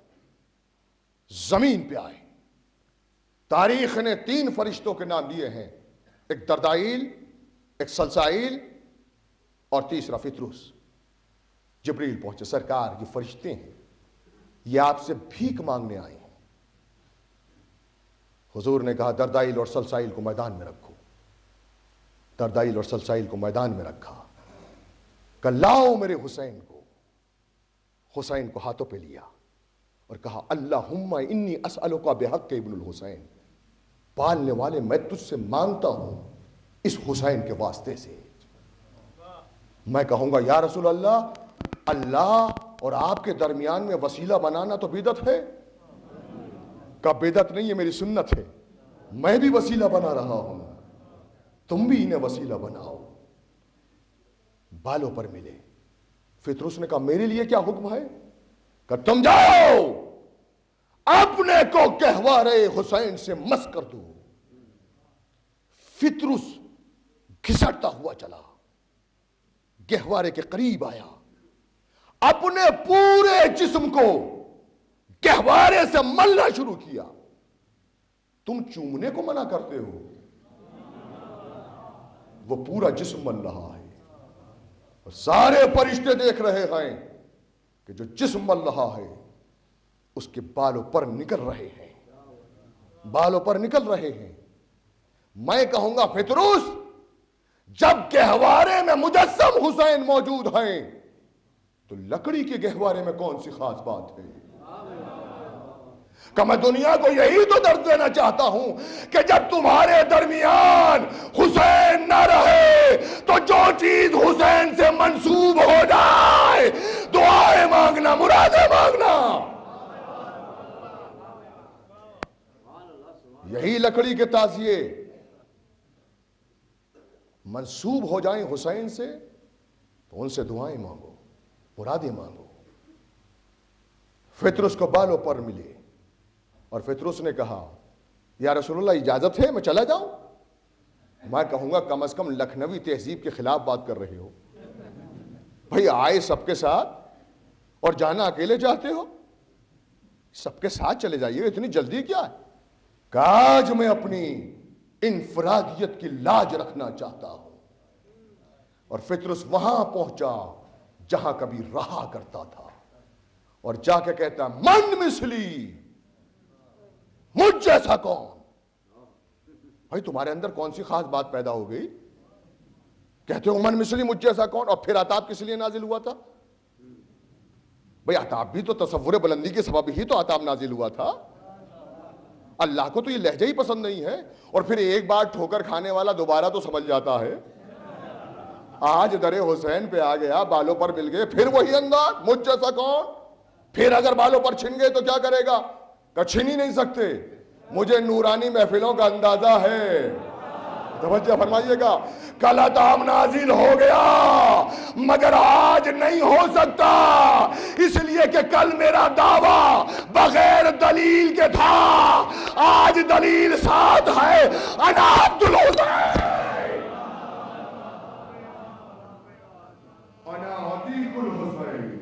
زمین پہ آئے. تاریخ نے 3 فرشتوں کے نام دیے ہیں, ایک دردائیل, ایک سلسائیل اور تیسرا فطرس. جبریل پہنچے, سرکار یہ فرشتے ہیں, یہ آپ سے بھیک مانگنے آئے ہیں. حضور نے کہا دردائیل اور سلسائیل کو میدان میں رکھو. دردائیل اور سلسائیل کو میدان میں رکھا. کہ لاؤ میرے حسین کو. حسین کو ہاتھوں پہ لیا اور کہا اللہم انی اسألک بحق ابن الحسین. پالنے والے میں تجھ سے مانگتا ہوں اس حسین کے واسطے سے. میں کہوں گا یا رسول اللہ, اللہ اور آپ کے درمیان میں وسیلہ بنانا تو بدعت ہے. کہ بدعت نہیں ہے, میری سنت ہے. میں بھی وسیلہ بنا رہا ہوں, تم بھی انہیں وسیلہ بناؤ. بالوں پر ملے. فطرس نے کہا میرے لیے کیا حکم ہے؟ کہ تم جاؤ اپنے اپنے کو گہوارے حسین سے مس کر دو. فطرس گھسٹتا ہوا چلا, گہوارے کے قریب آیا, اپنے پورے جسم کو گہوارے سے ملنا شروع کیا. تم چومنے کو منع کرتے ہو, وہ پورا جسم مل رہا ہے, اور سارے فرشتے دیکھ رہے ہیں کہ جو جسم مل رہا ہے اس کے بالوں پر نکل رہے ہیں, بالوں پر نکل رہے ہیں. میں کہوں گا فطرس, جب گہوارے میں مجسم حسین موجود ہیں تو لکڑی کے گہوارے میں کون سی خاص بات ہے؟ کہ میں دنیا کو یہی تو درد دینا چاہتا ہوں کہ جب تمہارے درمیان حسین نہ رہے تو جو چیز حسین سے منسوب ہو جائے دعائیں مانگنا, مرادیں مانگنا. یہی لکڑی کے تعزیے منسوب ہو جائیں حسین سے تو ان سے دعائیں مانگو, مرادیں مانگو. فطرس کو بالوں پر ملے اور فطرس نے کہا یا رسول اللہ اجازت ہے میں چلا جاؤں؟ میں کہوں گا کم از کم لکھنوی تہذیب کے خلاف بات کر رہے ہو. بھئی آئے سب کے ساتھ اور جانا اکیلے چاہتے ہو؟ سب کے ساتھ چلے جائیے, اتنی جلدی کیا ہے؟ کاج میں اپنی انفرادیت کی لاج رکھنا چاہتا ہوں. اور فطرس وہاں پہنچا جہاں کبھی رہا کرتا تھا اور جا کے کہتا من مثلی, مجھ جیسا کون؟ بھائی تمہارے اندر کون سی خاص بات پیدا ہو گئی؟ کہتے ہو من مثلی, مجھ جیسا کون؟ اور پھر عطاب کس لیے نازل ہوا تھا؟ بھئی عطاب بھی تو تصور بلندی کے سبب ہی تو عطاب نازل ہوا تھا. اللہ کو تو یہ لہجہ ہی پسند نہیں ہے, اور پھر ایک بار ٹھوکر کھانے والا دوبارہ تو سمجھ جاتا ہے. آج در حسین پہ آ گیا, بالوں پر مل گئے, پھر وہی انداز, مجھ جیسا کون؟ پھر اگر بالوں پر چھن گئے تو کیا کرے گا؟ کہ چھن ہی نہیں سکتے. مجھے نورانی محفلوں کا اندازہ ہے, توجہ فرمائیے گا, کل عطاب نازل ہو گیا مگر آج نہیں ہو سکتا, اس لیے کہ کل میرا دعویٰ بغیر دلیل کے تھا, آج دلیل ساتھ ہے. انا عبد الحسین, انا عتیق الحسین.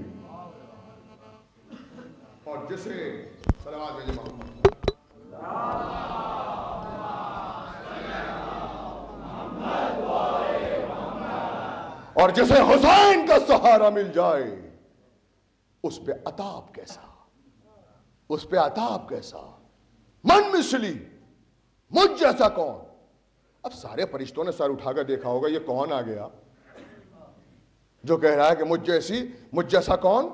اور جسے صلوات علی محمد اور جسے حسین کا سہارا مل جائے اس پہ عطاب کیسا, اس پہ عطاب کیسا؟ من مثلی, مجھ جیسا کون؟ اب سارے فرشتوں نے سر اٹھا کر دیکھا ہوگا یہ کون آ گیا جو کہہ رہا ہے کہ مجھ جیسی, مجھ جیسا کون؟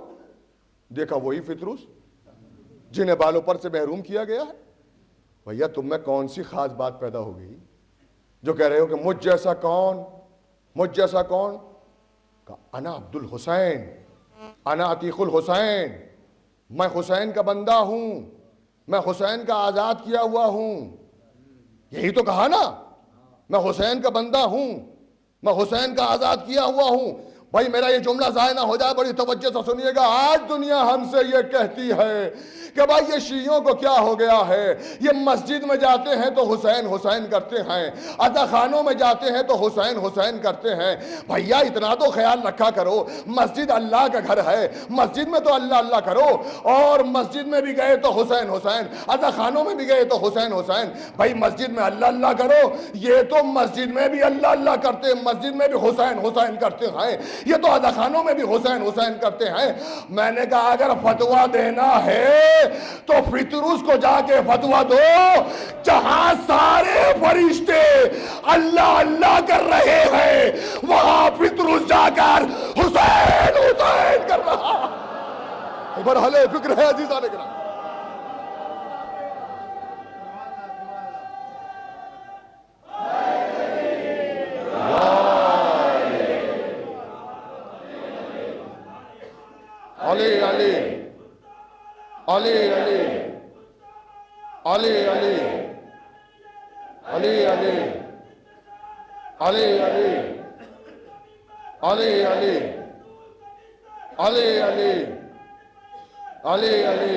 دیکھا وہی فطرس جنہیں بالوں پر سے محروم کیا گیا ہے. بھیا تم میں کون سی خاص بات پیدا ہو گئی جو کہہ رہے ہو کہ مجھ جیسا کون, مجھ جیسا کون؟ کہ انا عبد الحسین, انا عتیق الحسین, میں حسین کا بندہ ہوں, میں حسین کا آزاد کیا ہوا ہوں. یہی تو کہا نا, میں حسین کا بندہ ہوں, میں حسین کا آزاد کیا ہوا ہوں. بھائی میرا یہ جملہ ضائع نہ ہو جائے, بڑی توجہ سے سنیے گا. آج دنیا ہم سے یہ کہتی ہے کہ بھائی یہ شیعوں کو کیا ہو گیا ہے, یہ مسجد میں جاتے ہیں تو حسین حسین کرتے ہیں, عطا خانوں میں جاتے ہیں تو حسین حسین کرتے ہیں. بھیا اتنا تو خیال رکھا کرو, مسجد اللہ کا گھر ہے, مسجد میں تو اللہ اللہ کرو, اور مسجد میں بھی گئے تو حسین حسین, عطا خانوں میں بھی گئے تو حسین حسین. بھائی مسجد میں اللہ اللہ کرو, یہ تو مسجد میں بھی اللہ اللہ کرتے, مسجد میں بھی حسین حسین کرتے ہیں, یہ تو عطا خانوں میں بھی حسین حسین کرتے ہیں. میں نے کہا اگر فتویٰ دینا ہے تو فطرس کو جا کے فتویٰ دو, جہاں سارے فرشتے اللہ اللہ کر رہے ہیں وہاں فطرس جا کر حسین حسین کر رہا. برحال فکر ہے عزیزان کرام. علی علی علی علی علی علی علی علی علی علی علی علی علی علی علی علی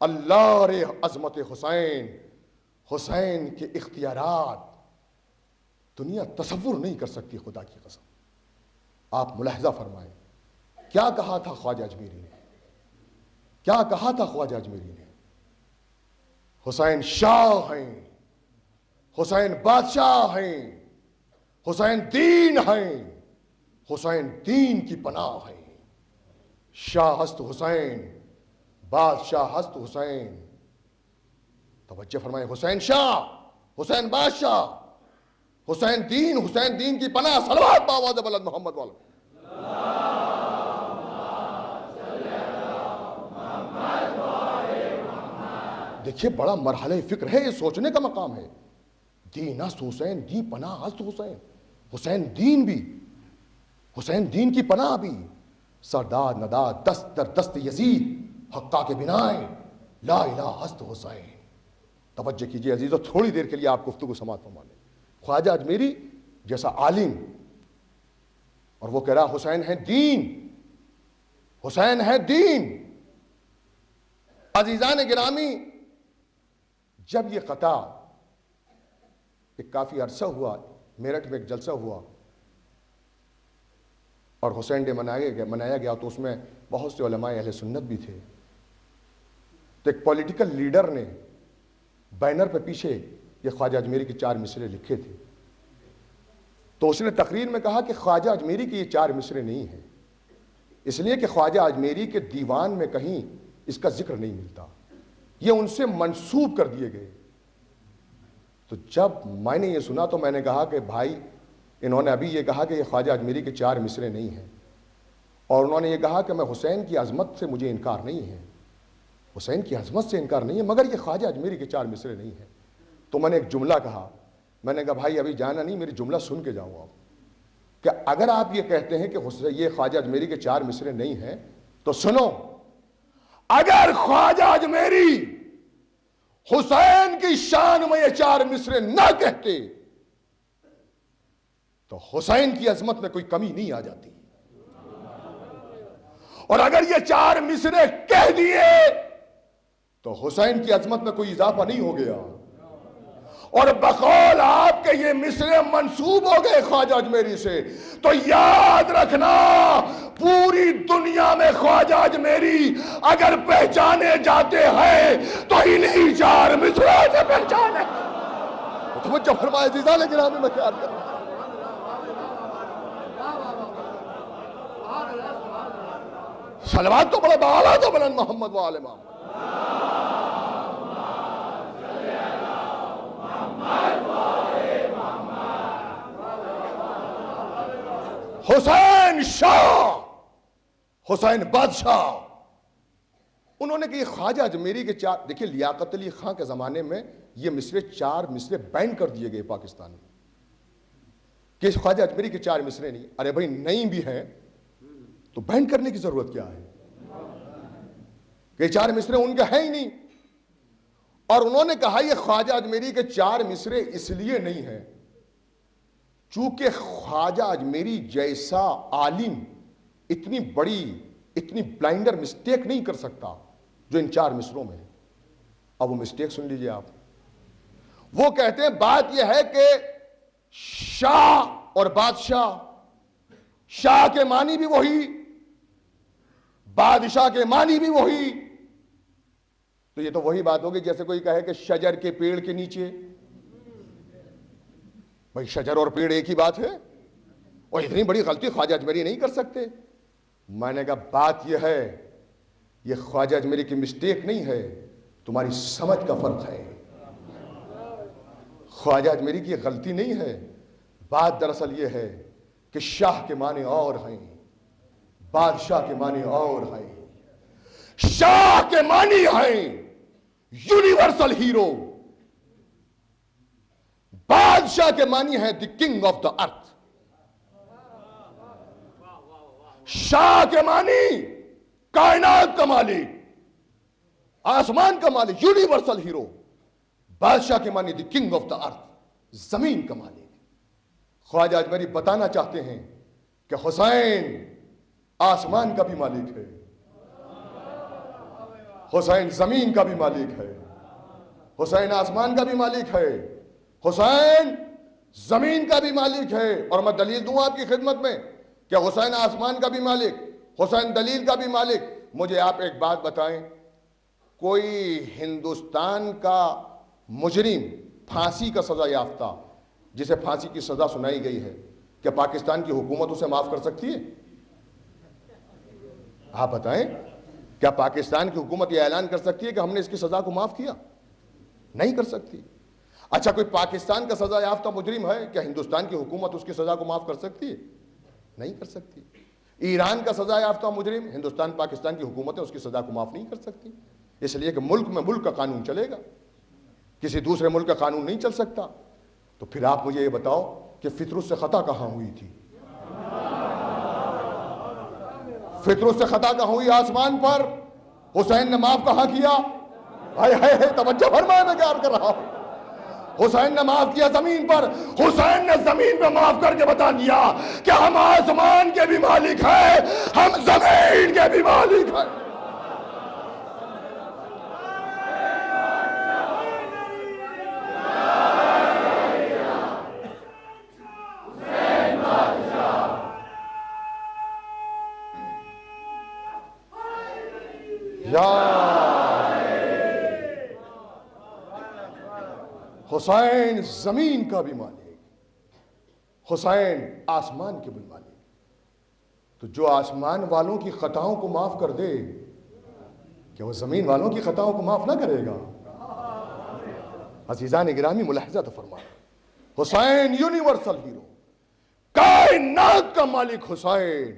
اللہ رے عظمت حسین، حسین کے اختیارات دنیا تصور نہیں کر سکتی، خدا کی قسم۔ آپ ملاحظہ فرمائیں کیا کہا تھا خواجہ اجمیری نے، کیا کہا تھا خواجہ اجمیری نے؟ حسین شاہ ہیں، حسین بادشاہ ہیں، حسین دین ہیں، حسین دین کی پناہ ہیں۔ شاہ ہست حسین، بادشاہ ہست حسین۔ توجہ فرمائیں، حسین شاہ، حسین بادشاہ، حسین دین کی پناہ۔ صلوات بآواز بلند محمد والا۔ دیکھیے بڑا مرحلہ فکر ہے، یہ سوچنے کا مقام ہے۔ دین است حسین، دین پناہ است حسین، حسین دین بھی، حسین دین کی پناہ بھی۔ سردار نداد دست در دست یزید، حقا کے بنائے لا الہ است حسین۔ توجہ کیجئے عزیزو، تھوڑی دیر کے لیے آپ گفتگو سماعت فرما لیں۔ خواجہ اجمیری جیسا عالم، اور وہ کہہ رہا حسین ہے دین، حسین ہے دین۔ عزیزان گرامی، جب یہ قطع ایک کافی عرصہ ہوا، میرٹھ میں ایک جلسہ ہوا اور حسین ڈے منایا گیا، تو اس میں بہت سے علماء اہل سنت بھی تھے۔ تو ایک پولیٹیکل لیڈر نے بینر پہ پیچھے یہ خواجہ اجمیری کے 4 مصرے لکھے تھے، تو اس نے تقریر میں کہا کہ خواجہ اجمیری کے یہ 4 مصرے نہیں ہیں، اس لیے کہ خواجہ اجمیری کے دیوان میں کہیں اس کا ذکر نہیں ملتا، یہ ان سے منسوب کر دیے گئے۔ تو جب میں نے یہ سنا تو میں نے کہا کہ بھائی، انہوں نے ابھی یہ کہا کہ یہ خواجہ اجمیری کے 4 مصرے نہیں ہیں، اور انہوں نے یہ کہا کہ میں حسین کی عظمت سے مجھے انکار نہیں ہے، حسین کی عظمت سے انکار نہیں ہے، مگر یہ خواجہ اجمیری کے 4 مصرے نہیں ہیں۔ تو میں نے ایک جملہ کہا، میں نے کہا بھائی ابھی جانا نہیں، میری جملہ سن کے جاؤ آپ، کہ اگر آپ یہ کہتے ہیں کہ یہ خواجہ اجمیری کے 4 مصرے نہیں ہیں تو سنو، اگر خواجہ اجمیری حسین کی شان میں یہ 4 مصرے نہ کہتے تو حسین کی عظمت میں کوئی کمی نہیں آ جاتی، اور اگر یہ 4 مصرے کہہ دیے تو حسین کی عظمت میں کوئی اضافہ نہیں ہو گیا، اور بقول آپ کے یہ مصرے منسوب ہو گئے خواجہ اجمیری سے، تو یاد رکھنا پوری دنیا میں خواجہ اجمیری اگر پہچانے جاتے ہیں تو انہی 4 مصروں سے پہچانے۔ توجہ فرمائے عزیزان گرامی، میں خیال کروں صلوات تو بڑا بالا تو بلند محمد و آل محمد۔ حسین شاہ، حسین بادشاہ، انہوں نے کہ یہ خواجہ اجمیری کے 4، دیکھیں لیاقت علی خان کے زمانے میں یہ مصرے 4 مصرے بین کر دیے گئے پاکستان میں، کہ اس خواجہ اجمیری کے 4 مصرے نہیں۔ ارے بھائی نہیں بھی ہیں تو بین کرنے کی ضرورت کیا ہے، کہ 4 مصرے ان کے ہیں ہی نہیں۔ اور انہوں نے کہا یہ خواجہ اجمیری کے 4 مصرے اس لیے نہیں ہیں چونکہ خواجہ اجمیری جیسا عالم اتنی بڑی، اتنی بلائنڈر مسٹیک نہیں کر سکتا جو ان 4 مصروں میں ہے۔ اب وہ مسٹیک سن لیجئے آپ، وہ کہتے ہیں بات یہ ہے کہ شاہ اور بادشاہ، شاہ کے معنی بھی وہی، بادشاہ کے معنی بھی وہی، تو یہ تو وہی بات ہوگی جیسے کوئی کہے کہ شجر کے پیڑ کے نیچے۔ بھائی شجر اور پیڑ ایک ہی بات ہے، اور اتنی بڑی غلطی خواجہ اجمیری نہیں کر سکتے۔ میں نے کہا بات یہ ہے، یہ خواجہ اجمیری کی مسٹیک نہیں ہے، تمہاری سمجھ کا فرق ہے۔ خواجہ اجمیری کی غلطی نہیں ہے، بات دراصل یہ ہے کہ شاہ کے معنی اور ہیں، بادشاہ کے معنی اور ہیں۔ شاہ کے معنی ہیں یونیورسل ہیرو، بادشاہ کے معنی ہے دی کنگ آف دا ارتھ۔ شاہ کے معنی کائنات کا مالک، آسمان کا مالک، یونیورسل ہیرو۔ بادشاہ کے معنی دی کنگ آف دا ارتھ، زمین کا مالک۔ خواجہ اجمیری بتانا چاہتے ہیں کہ حسین آسمان کا بھی مالک ہے، حسین زمین کا بھی مالک ہے، حسین آسمان کا بھی مالک ہے، حسین زمین کا بھی مالک ہے۔ اور میں دلیل دوں آپ کی خدمت میں کہ حسین آسمان کا بھی مالک، حسین دلیل کا بھی مالک۔ مجھے آپ ایک بات بتائیں، کوئی ہندوستان کا مجرم پھانسی کا سزا یافتہ جسے پھانسی کی سزا سنائی گئی ہے، کیا پاکستان کی حکومت اسے معاف کر سکتی ہے؟ آپ بتائیں، کیا پاکستان کی حکومت یہ اعلان کر سکتی ہے کہ ہم نے اس کی سزا کو معاف کیا؟ نہیں کر سکتی۔ اچھا، کوئی پاکستان کا سزا یافتہ مجرم ہے، کیا ہندوستان کی حکومت اس کی سزا کو معاف کر سکتی ہے؟ نہیں کر سکتی۔ ایران کا سزا یافتہ مجرم، ہندوستان پاکستان کی حکومتیں اس کی سزا کو معاف نہیں کر سکتی، اس لیے کہ ملک میں ملک کا قانون چلے گا، کسی دوسرے ملک کا قانون نہیں چل سکتا۔ تو پھر آپ مجھے یہ بتاؤ کہ فطرت سے خطا کہاں ہوئی تھی؟ فطرت سے خطا کہاں ہوئی؟ آسمان پر۔ حسین نے معاف کہاں کیا؟ توجہ فرمائے، میں کیا عرض کر رہا ہوں۔ حسین نے معاف کیا زمین پر، حسین نے زمین پہ معاف کر کے بتا دیا کہ ہم آسمان کے بھی مالک ہیں، ہم زمین کے بھی مالک ہیں۔ حسین زمین کا بھی مالک، حسین آسمان کے بھی مالک۔ تو جو آسمان والوں کی خطاؤں کو معاف کر دے، کیا وہ زمین والوں کی خطاؤں کو معاف نہ کرے گا؟ عزیزان گرامی ملاحظہ تو فرمائیں، حسین یونیورسل ہیرو، کائنات کا مالک حسین۔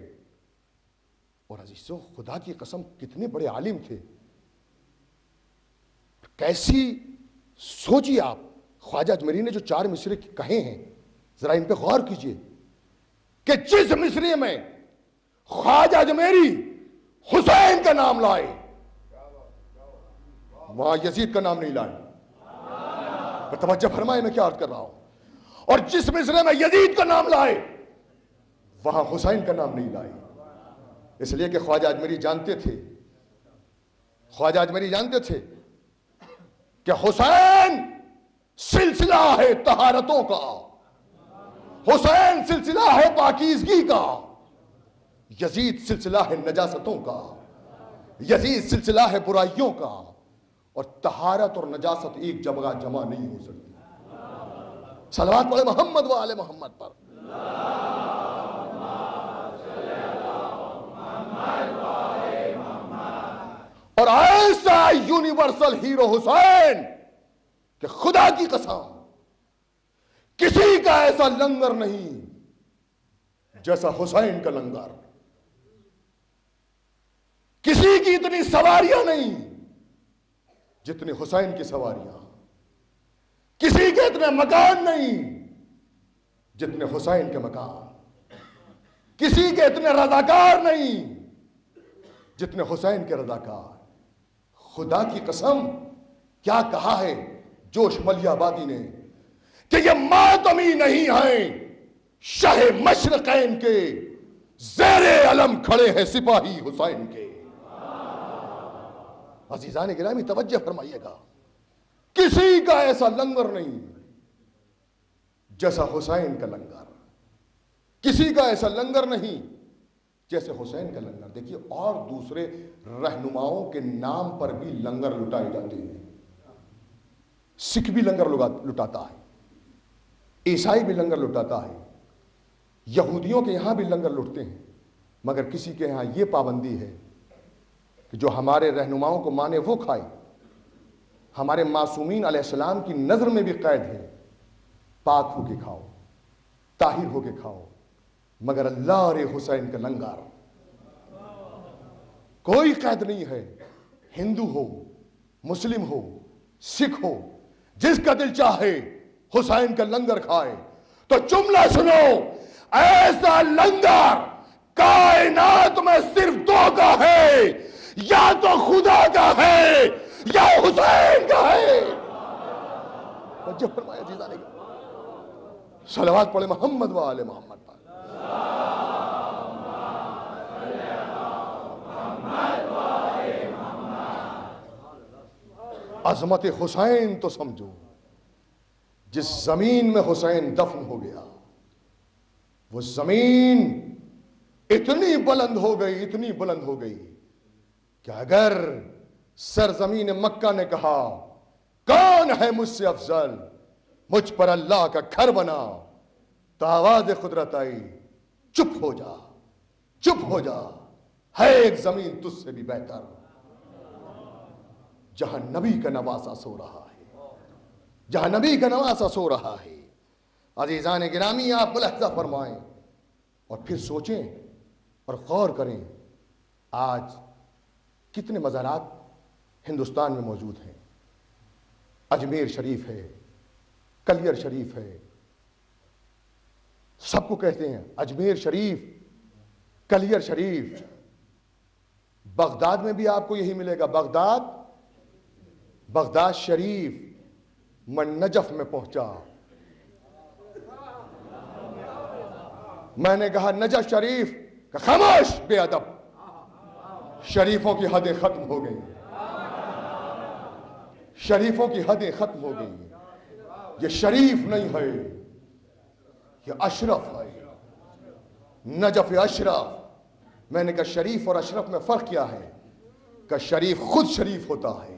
اور عزیزو، خدا کی قسم کتنے بڑے عالم تھے، کیسی سوچیے آپ، خواجہ اجمیری نے جو 4 مصرے کہے ہیں، ذرا ان پہ غور کیجئے کہ جس مصرے میں خواجہ اجمیری حسین کا نام لائے، وہاں یزید کا نام نہیں لائے۔ توجہ فرمائے، میں کیا عرض کر رہا ہوں۔ اور جس مصرے میں یزید کا نام لائے، وہاں حسین کا نام نہیں لائے، اس لیے کہ خواجہ اجمیری جانتے تھے، خواجہ اجمیری جانتے تھے کہ حسین سلسلہ ہے طہارتوں کا، حسین سلسلہ ہے پاکیزگی کا، یزید سلسلہ ہے نجاستوں کا، یزید سلسلہ ہے برائیوں کا، اور طہارت اور نجاست ایک جگہ جمع نہیں ہو سکتی۔ صلوات پڑھے محمد و آل محمد پر۔ اور ایسا یونیورسل ہیرو حسین کہ خدا کی قسم کسی کا ایسا لنگر نہیں جیسا حسین کا لنگر، کسی کی اتنی سواریاں نہیں جتنی حسین کی سواریاں، کسی کے اتنے مکان نہیں جتنے حسین کے مکان، کسی کے اتنے رضاکار نہیں جتنے حسین کے رضاکار۔ خدا کی قسم کیا کہا ہے جوش ملیح آبادی نے کہ یہ ماتمی نہیں ہیں، شاہ مشرقین کے زیر علم کھڑے ہیں سپاہی حسین کے۔ عزیزان گرامی توجہ فرمائیے گا، کسی کا ایسا لنگر نہیں جیسا حسین کا لنگر، کسی کا ایسا لنگر نہیں جیسے حسین کا لنگر۔ دیکھیے، اور دوسرے رہنماؤں کے نام پر بھی لنگر لٹائے جاتے ہیں، سکھ بھی لنگر لٹاتا ہے، عیسائی بھی لنگر لٹاتا ہے، یہودیوں کے یہاں بھی لنگر لٹتے ہیں، مگر کسی کے یہاں یہ پابندی ہے کہ جو ہمارے رہنماؤں کو مانے وہ کھائے۔ ہمارے معصومین علیہ السلام کی نظر میں بھی قید ہے، پاک ہو کے کھاؤ، طاہر ہو کے کھاؤ، مگر اللہ اور حسین کا لنگر کوئی قید نہیں ہے۔ ہندو ہو، مسلم ہو، سکھ ہو، جس کا دل چاہے حسین کا لنگر کھائے۔ تو جملہ سنو، ایسا لنگر کائنات میں صرف 2 کا ہے، یا تو خدا کا ہے یا حسین کا ہے۔ توجہ فرمائے عزیزان گرامی، صلوات پڑھے محمد و آل محمد پر۔ عظمت حسین تو سمجھو، جس زمین میں حسین دفن ہو گیا وہ زمین اتنی بلند ہو گئی، اتنی بلند ہو گئی کہ اگر سرزمین مکہ نے کہا کون ہے مجھ سے افضل، مجھ پر اللہ کا گھر بنا، تو آواز قدرت آئی چپ ہو جا، چپ ہو جا، ہے ایک زمین تجھ سے بھی بہتر، جہاں نبی کا نواسہ سو رہا ہے، جہاں نبی کا نواسہ سو رہا ہے۔ عزیزان گرامی، آپ ملاحظہ فرمائیں اور پھر سوچیں اور غور کریں، آج کتنے مزارات ہندوستان میں موجود ہیں۔ اجمیر شریف ہے، کلیر شریف ہے، سب کو کہتے ہیں اجمیر شریف، کلیر شریف۔ بغداد میں بھی آپ کو یہی ملے گا، بغداد شریف۔ میں نجف میں پہنچا، میں نے کہا نجف شریف، کہ خاموش بے ادب، شریفوں کی حدیں ختم ہو گئی، شریفوں کی حدیں ختم ہو گئی، یہ شریف نہیں ہے، یہ اشرف ہے، نجف اشرف۔ میں نے کہا شریف اور اشرف میں فرق کیا ہے؟ کہ شریف خود شریف ہوتا ہے،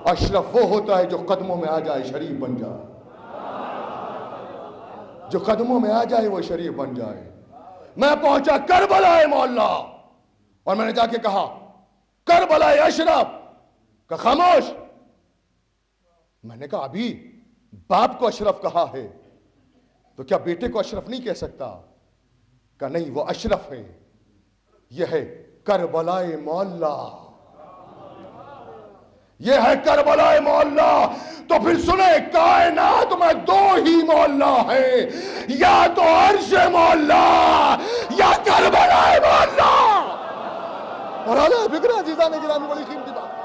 اشرف وہ ہوتا ہے جو قدموں میں آ جائے شریف بن جائے، جو قدموں میں آ جائے وہ شریف بن جائے۔ میں پہنچا کربلا مولا اور میں نے جا کے کہا کربلا اشرف، کہ خاموش۔ میں نے کہا ابھی باپ کو اشرف کہا ہے تو کیا بیٹے کو اشرف نہیں کہہ سکتا؟ کہ نہیں، وہ اشرف ہے، یہ ہے کربلا مولا، یہ ہے کربلا مولا۔ تو پھر سنیں، کائنات میں دو ہی مولا ہیں، یا تو عرش مولا یا کربلا مولا۔ اور اعلیٰ فکر عزیزان گرامی، بڑی قیمتی بات۔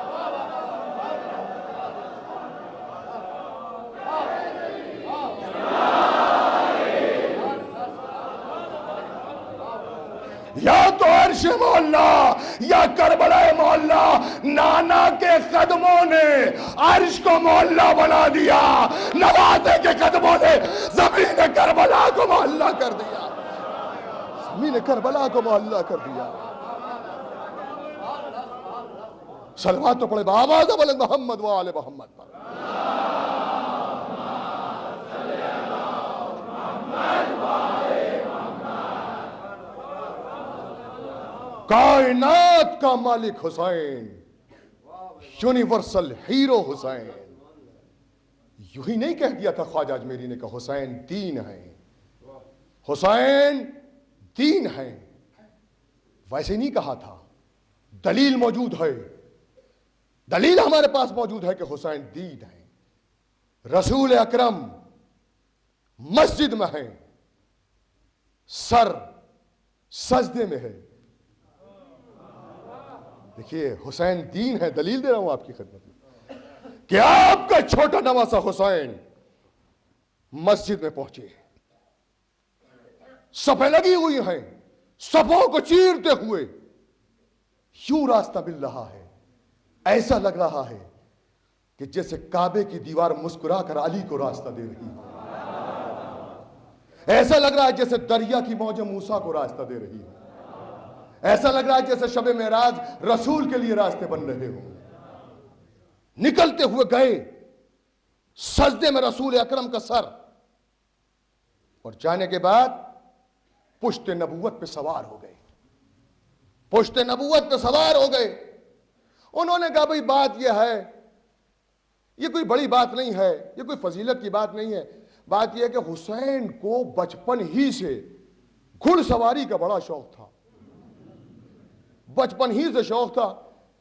یا تو عرش مولا یا کربلا مولا۔ نانا کے قدموں نے عرش کو مولا بنا دیا، نوازے کے قدموں نے زمین کربلا کو مولا کر دیا، زمین کربلا کو مولا کر دیا۔ صلوات تو پڑھے بآواز بلند محمد و آل محمد پر۔ کائنات کا مالک حسین، یونیورسل ہیرو حسین۔ یوں ہی نہیں کہہ دیا تھا خواجہ اجمیری نے کہ حسین دین ہے، حسین دین ہے، ویسے نہیں کہا تھا۔ دلیل موجود ہے، دلیل ہمارے پاس موجود ہے کہ حسین دین ہے۔ رسول اکرم مسجد میں ہے، سر سجدے میں ہے۔ دیکھیے حسین دین ہے، دلیل دے رہا ہوں آپ کی خدمت میں کہ آپ کا چھوٹا نواسا حسین مسجد میں پہنچے، صفیں لگی ہوئی ہیں، صفوں کو چیرتے ہوئے یوں راستہ مل رہا ہے، ایسا لگ رہا ہے کہ جیسے کعبے کی دیوار مسکرا کر علی کو راستہ دے رہی ہے، ایسا لگ رہا ہے جیسے دریا کی موجیں موسیٰ کو راستہ دے رہی ہے، ایسا لگ رہا ہے جیسے شب معراج رسول کے لیے راستے بن رہے ہوں۔ نکلتے ہوئے گئے، سجدے میں رسول اکرم کا سر، اور جانے کے بعد پشت نبوت پہ سوار ہو گئے، پشت نبوت پہ سوار ہو گئے۔ انہوں نے کہا بھئی بات یہ ہے، یہ کوئی بڑی بات نہیں ہے، یہ کوئی فضیلت کی بات نہیں ہے، بات یہ ہے کہ حسین کو بچپن ہی سے گھڑ سواری کا بڑا شوق تھا، بچپن ہی سے شوق تھا،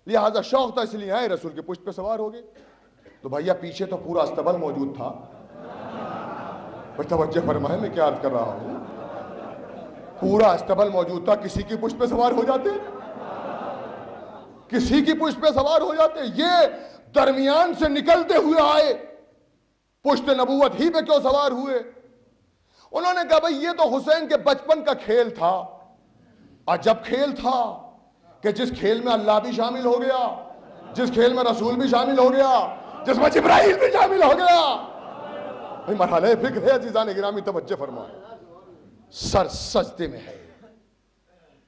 لہذا شوق تھا اس لیے آئے، رسول کے پشت پہ سوار ہو گئے۔ تو بھائیہ پیچھے تو پورا استبل موجود تھا، پر توجہ فرمائے میں کیا عرض کر رہا ہوں، پورا استبل موجود تھا، کسی کی پشت پہ سوار ہو جاتے، کسی کی پشت پہ سوار ہو جاتے، یہ درمیان سے نکلتے ہوئے آئے، پشت نبوت ہی پہ کیوں سوار ہوئے؟ انہوں نے کہا بھئی یہ تو حسین کے بچپن کا کھیل تھا، عجب کھیل تھا کہ جس کھیل میں اللہ بھی شامل ہو گیا، جس کھیل میں رسول بھی شامل ہو گیا، جس میں جبرائیل بھی شامل ہو گیا. مرحلہ فکر ہے عزیزان گرامی، توجہ فرمائیں. سر سجدے میں ہے،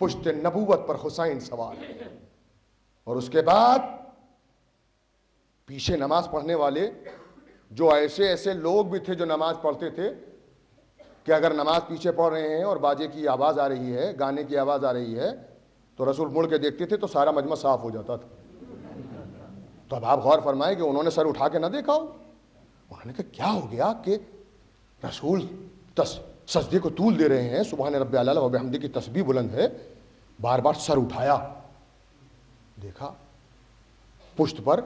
پشت نبوت پر حسین سوار ہے. اور اس کے بعد پیچھے نماز پڑھنے والے جو ایسے لوگ بھی تھے جو نماز پڑھتے تھے کہ اگر نماز پیچھے پڑھ رہے ہیں اور باجے کی آواز آ رہی ہے، گانے کی آواز آ رہی ہے، تو رسول مڑ کے دیکھتے تھے تو سارا مجمع صاف ہو جاتا تھا. تو اب آپ غور فرمائیں کہ انہوں نے سر اٹھا کے نہ دیکھا ہو. انہوں نے کہا کیا ہو گیا کہ رسول سجدے کو طول دے رہے ہیں، سبحان رب الاعلی و بحمدہ کی تسبیح بلند ہے، بار بار سر اٹھایا، دیکھا پشت پر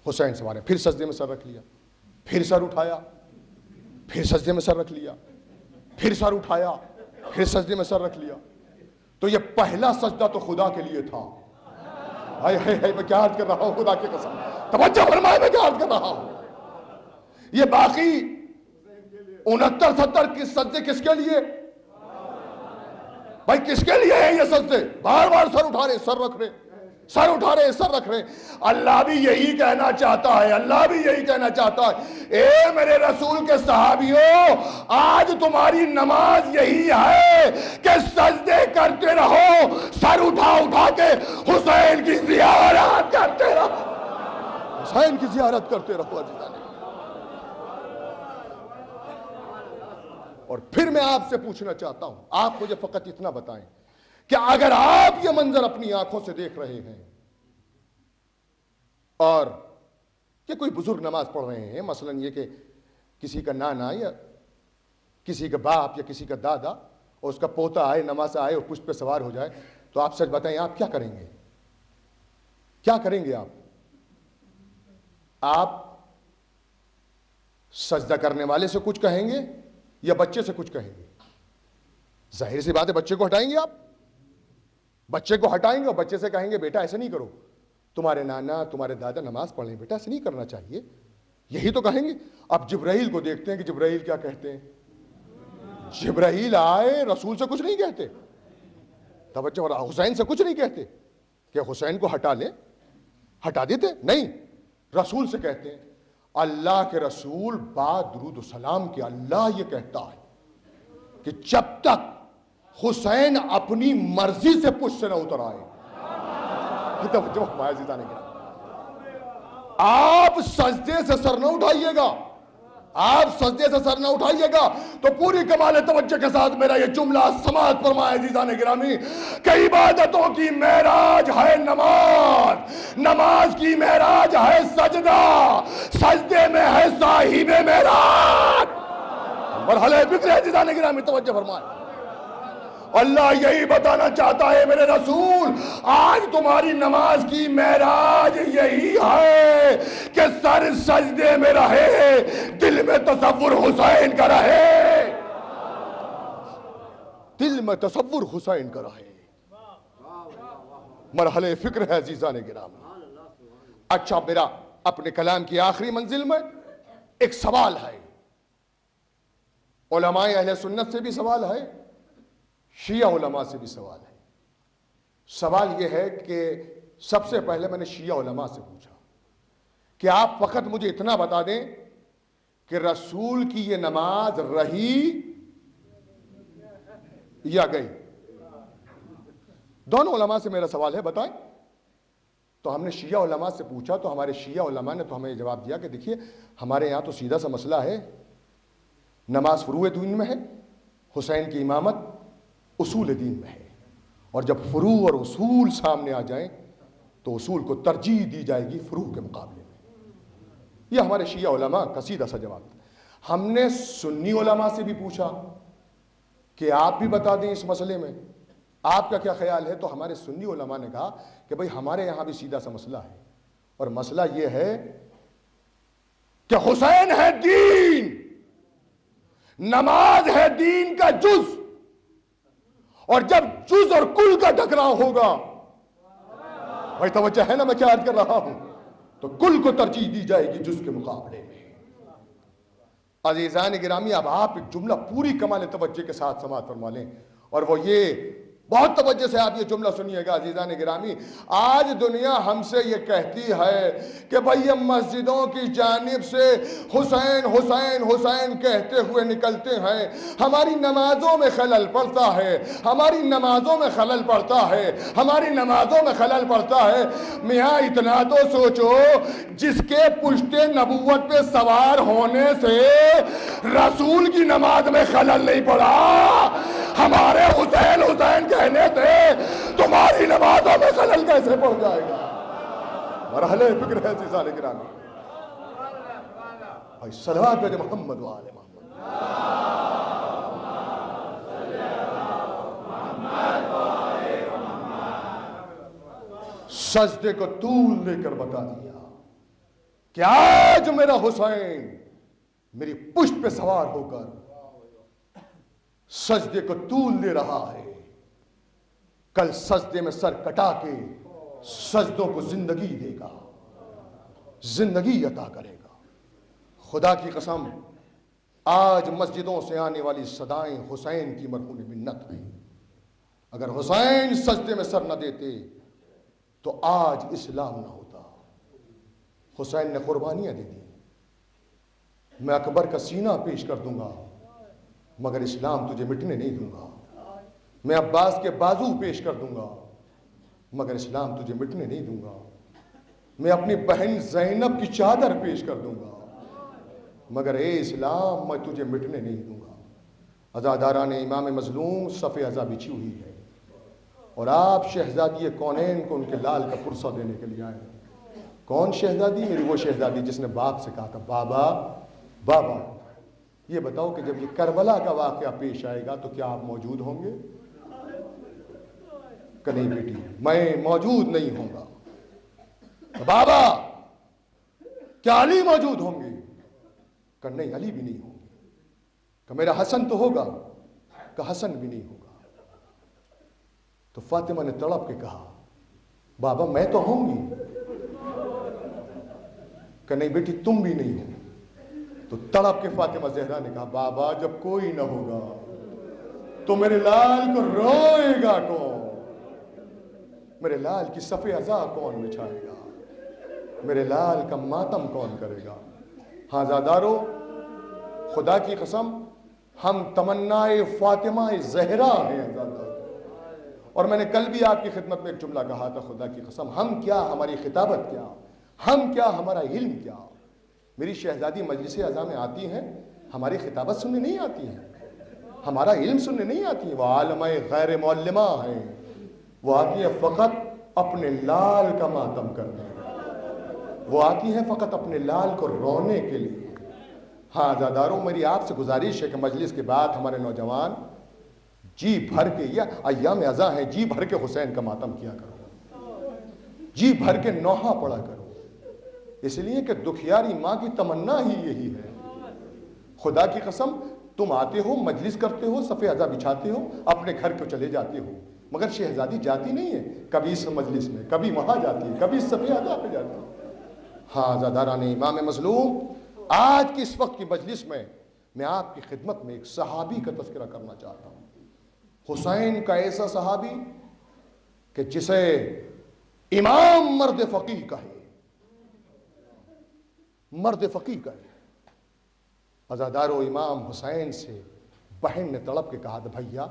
حسین سوار ہے. پھر سجدے میں سر رکھ لیا، پھر سر اٹھایا، پھر سجدے میں سر رکھ لیا، پھر سر اٹھایا، پھر سجدے میں سر رکھ لیا. تو یہ پہلا سجدہ تو خدا کے لیے تھا. ہائے ہائے ہائے، میں کیا عرض کر رہا ہوں، خدا کی قسم توجہ فرمائے میں کیا عرض کر رہا ہوں. یہ باقی 69-70 کی سجدے کس کے لیے بھائی، کس کے لیے ہیں یہ سجدے؟ بار بار سر اٹھا رہے، سر رکھ رہے، سر اٹھا رہے، سر رکھ رہے. اللہ بھی یہی کہنا چاہتا ہے، اللہ بھی یہی کہنا چاہتا ہے، اے میرے رسول کے صحابیوں، آج تمہاری نماز یہی ہے کہ سجدے کرتے رہو، سر اٹھا اٹھا کے حسین کی زیارت کرتے رہو، حسین کی زیارت کرتے رہو. اور پھر میں آپ سے پوچھنا چاہتا ہوں، آپ مجھے فقط اتنا بتائیں کہ اگر آپ یہ منظر اپنی آنکھوں سے دیکھ رہے ہیں اور کہ کوئی بزرگ نماز پڑھ رہے ہیں، مثلا یہ کہ کسی کا نانا یا کسی کا باپ یا کسی کا دادا اور اس کا پوتا آئے، نماز آئے اور پشت پہ سوار ہو جائے، تو آپ سچ بتائیں آپ کیا کریں گے؟ کیا کریں گے آپ سجدہ کرنے والے سے کچھ کہیں گے یا بچے سے کچھ کہیں گے؟ ظاہر سی بات ہے بچے کو ہٹائیں گے. آپ بچے کو ہٹائیں گے اور بچے سے کہیں گے بیٹا ایسے نہیں کرو، تمہارے نانا تمہارے دادا نماز پڑھ لیں، بیٹا ایسے نہیں کرنا چاہیے، یہی تو کہیں گے. اب جبرائیل کو دیکھتے ہیں کہ جبرائیل کیا کہتے ہیں. جبرائیل آئے رسول سے کچھ نہیں کہتے، توجہ، حسین سے کچھ نہیں کہتے کہ حسین کو ہٹا لیں، ہٹا دیتے نہیں، رسول سے کہتے ہیں اللہ کے رسول بعد درود و سلام کے اللہ یہ کہتا ہے کہ جب تک حسین اپنی مرضی سے پشت سے نہ اتر آئے. آپ سجدے سے سر نہ اٹھائیے گا، آپ سجدے سے سر نہ اٹھائیے گا تو پوری کمال توجہ کے ساتھ میرا یہ جملہ سماعت فرمائے عزیزان گرامی کہ عبادتوں کی معراج ہے نماز، نماز کی معراج ہے سجدہ، سجدے میں ہے صاحب معراج. مرحلہ فکر ہے عزیزان گرامی، توجہ فرمائے. اللہ یہی بتانا چاہتا ہے میرے رسول، آج تمہاری نماز کی معراج یہی ہے کہ سر سجدے میں رہے، دل میں تصور حسین کا رہے، دل میں تصور حسین کا رہے. مرحلہ فکر ہے عزیزان گرامی. اچھا، میرا اپنے کلام کی آخری منزل میں ایک سوال ہے، علماء اہل سنت سے بھی سوال ہے، شیعہ علماء سے بھی سوال ہے. سوال یہ ہے کہ سب سے پہلے میں نے شیعہ علماء سے پوچھا کہ آپ فقط مجھے اتنا بتا دیں کہ رسول کی یہ نماز رہی یا گئی. دونوں علماء سے میرا سوال ہے، بتائیں. تو ہم نے شیعہ علماء سے پوچھا تو ہمارے شیعہ علماء نے تو ہمیں جواب دیا کہ دیکھیے ہمارے یہاں تو سیدھا سا مسئلہ ہے، نماز فروع دین میں ہے، حسین کی امامت اصول دین میں ہے، اور جب فروع اور اصول سامنے آ جائیں تو اصول کو ترجیح دی جائے گی فروع کے مقابلے میں. یہ ہمارے شیعہ علماء کا سیدھا سا جواب. ہم نے سنی علماء سے بھی پوچھا کہ آپ بھی بتا دیں اس مسئلے میں آپ کا کیا خیال ہے، تو ہمارے سنی علماء نے کہا کہ بھئی ہمارے یہاں بھی سیدھا سا مسئلہ ہے، اور مسئلہ یہ ہے کہ حسین ہے دین، نماز ہے دین کا جز، اور جب جز اور کل کا ٹکراؤ ہوگا، بھائی توجہ ہے نا میں کیا عرض کر رہا ہوں، تو کل کو ترجیح دی جائے گی جز کے مقابلے میں. عزیزان گرامی، اب آپ ایک جملہ پوری کمال توجہ کے ساتھ سماعت فرما لیں، اور وہ یہ بہت توجہ سے آپ یہ جملہ سنیے گا عزیزان گرامی. آج دنیا ہم سے یہ کہتی ہے کہ بھئی مسجدوں کی جانب سے حسین حسین حسین کہتے ہوئے نکلتے ہیں, ہماری نمازوں میں خلل پڑتا ہے, ہماری نمازوں میں خلل پڑتا ہے, ہماری نمازوں میں خلل پڑتا ہے. میاں اتنا تو سوچو, جس کے پشت نبوت پہ سوار ہونے سے رسول کی نماز میں خلل نہیں پڑا, ہمارے حسین حسین کہنے سے تمہاری نمازوں میں خلل کیسے پڑ جائے گا؟ مرحلہ فکر ہے عزیزان گرامی. بھائی صلوات پہ محمد و آل محمد. سجدے کو طول لے کر بتا دیا کہ آج میرا حسین میری پشت پہ سوار ہو کر سجدے کو طول دے رہا ہے. کل سجدے میں سر کٹا کے سجدوں کو زندگی دے گا, زندگی عطا کرے گا. خدا کی قسم آج مسجدوں سے آنے والی صدائیں حسین کی مرہون منت ہیں. اگر حسین سجدے میں سر نہ دیتے تو آج اسلام نہ ہوتا. حسین نے قربانیاں دے دی. میں اکبر کا سینہ پیش کر دوں گا مگر اسلام تجھے مٹنے نہیں دوں گا. میں عباس کے بازو پیش کر دوں گا مگر اسلام تجھے مٹنے نہیں دوں گا. میں اپنی بہن زینب کی چادر پیش کر دوں گا مگر اے اسلام میں تجھے مٹنے نہیں دوں گا. عزاداران امام مظلوم صف عزا بچھی ہوئی ہے اور آپ شہزادی کونین کو ان کے لال کا پرسہ دینے کے لیے آئے. کون شہزادی؟ میری وہ شہزادی جس نے باپ سے کہا تھا بابا بابا یہ بتاؤ کہ جب یہ کربلا کا واقعہ پیش آئے گا تو کیا آپ موجود ہوں گے؟ کہ نہیں بیٹی میں موجود نہیں ہوں گا. بابا کیا علی موجود ہوں گے؟ کہ نہیں علی بھی نہیں ہوں گے. کہ میرا حسن تو ہوگا؟ کہ حسن بھی نہیں ہوگا. تو فاطمہ نے تڑپ کے کہا بابا میں تو ہوں گی. کہ نہیں بیٹی تم بھی نہیں ہو. تو تڑپ کے فاطمہ زہرا نے کہا بابا جب کوئی نہ ہوگا تو میرے لال کو روئے گا کون؟ میرے لال کی صف عزا کون بچھائے گا؟ میرے لال کا ماتم کون کرے گا؟ ہاں زادارو خدا کی قسم ہم تمنائے فاطمہ زہرا ہیں زادارو. اور میں نے کل بھی آپ کی خدمت میں ایک جملہ کہا تھا, خدا کی قسم ہم کیا, ہماری خطابت کیا, ہم کیا, ہمارا علم کیا. میری شہزادی مجلس اعضاء میں آتی ہیں, ہماری خطابت سننے نہیں آتی ہیں, ہمارا علم سننے نہیں آتی ہیں. وہ عالمہ غیر معلمہ ہیں, وہ آتی ہیں فقط اپنے لال کا ماتم کرنے, وہ آتی ہیں فقط اپنے لال کو رونے کے لیے. ہاں عزاداروں میری آپ سے گزارش ہے کہ مجلس کے بعد ہمارے نوجوان جی بھر کے, یا ایام عزا ہیں, جی بھر کے حسین کا ماتم کیا کرو, جی بھر کے نوحہ پڑھا کرو. اس لیے کہ دکھیاری ماں کی تمنا ہی یہی ہے. خدا کی قسم تم آتے ہو, مجلس کرتے ہو, صف عزا بچھاتے ہو, اپنے گھر کو چلے جاتے ہو, مگر شہزادی جاتی نہیں ہے. کبھی اس مجلس میں, کبھی وہاں جاتی ہے, کبھی صف عزا پہ جاتی ہے. ہاں عزاداران امام مظلوم آج کی اس وقت کی مجلس میں میں آپ کی خدمت میں ایک صحابی کا تذکرہ کرنا چاہتا ہوں. حسین کا ایسا صحابی کہ جسے امام مرد فقیہ کہے, مرد فقیہ کہے. عزادارو امام حسین سے بہن نے تڑپ کے کہا تھا بھیا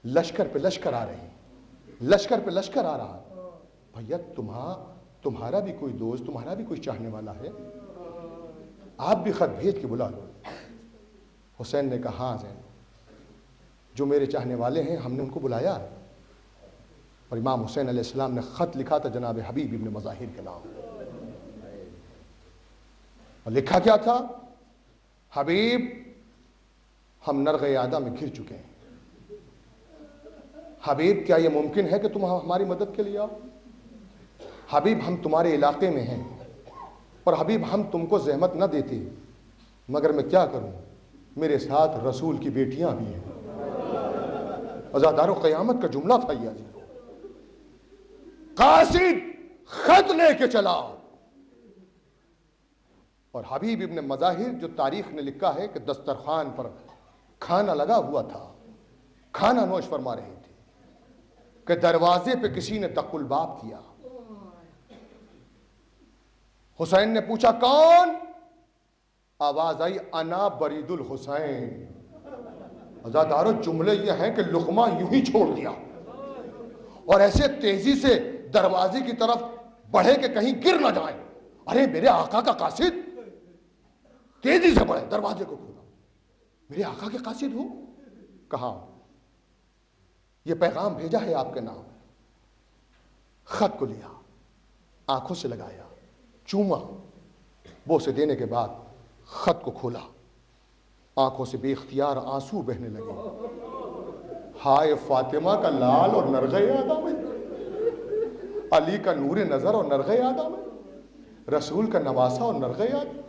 لشکر پہ لشکر آ رہے ہیں, لشکر پہ لشکر آ رہا ہے, بھیا تمہارا بھی کوئی دوست, تمہارا بھی کوئی چاہنے والا ہے, آپ بھی خط بھیج کے بلا لو. حسین نے کہا ہاں زین, جو میرے چاہنے والے ہیں ہم نے ان کو بلایا ہے. اور امام حسین علیہ السلام نے خط لکھا تھا جناب حبیب ابن مظاہر کے نام, اور لکھا کیا تھا؟ حبیب ہم نرغ عادہ میں گر چکے ہیں. حبیب کیا یہ ممکن ہے کہ تم ہماری مدد کے لیے آؤ؟ حبیب ہم تمہارے علاقے میں ہیں, اور حبیب ہم تم کو زحمت نہ دیتے, مگر میں کیا کروں, میرے ساتھ رسول کی بیٹیاں بھی ہیں. عزادارو قیامت کا جملہ تھا یہ. قاصد خط لے کے چلا, اور حبیب ابن مظاہر جو تاریخ نے لکھا ہے کہ دسترخوان پر کھانا لگا ہوا تھا, کھانا نوش فرما رہے تھے. کہ دروازے پہ کسی نے دق الباب کیا. حسین نے پوچھا کون؟ آواز آئی انا برید الحسین. عزادارو جملے یہ ہیں کہ لقمہ یوں ہی چھوڑ دیا اور ایسے تیزی سے دروازے کی طرف بڑھے کہ کہیں گر نہ جائیں. ارے میرے آقا کا قاصد. تیزی سے بڑھے, دروازے کو کھولا. میرے آقا کے قاصد ہو؟ کہاں؟ یہ پیغام بھیجا ہے آپ کے نام. خط کو لیا, آنکھوں سے لگایا, چوما, بوسے دینے کے بعد خط کو کھولا. آنکھوں سے بے اختیار آنسو بہنے لگے. ہائے فاطمہ کا لال اور نرغہ یادہ میں, علی کا نور نظر اور نرغہ یادہ میں, رسول کا نواسہ اور نرغہ یاد.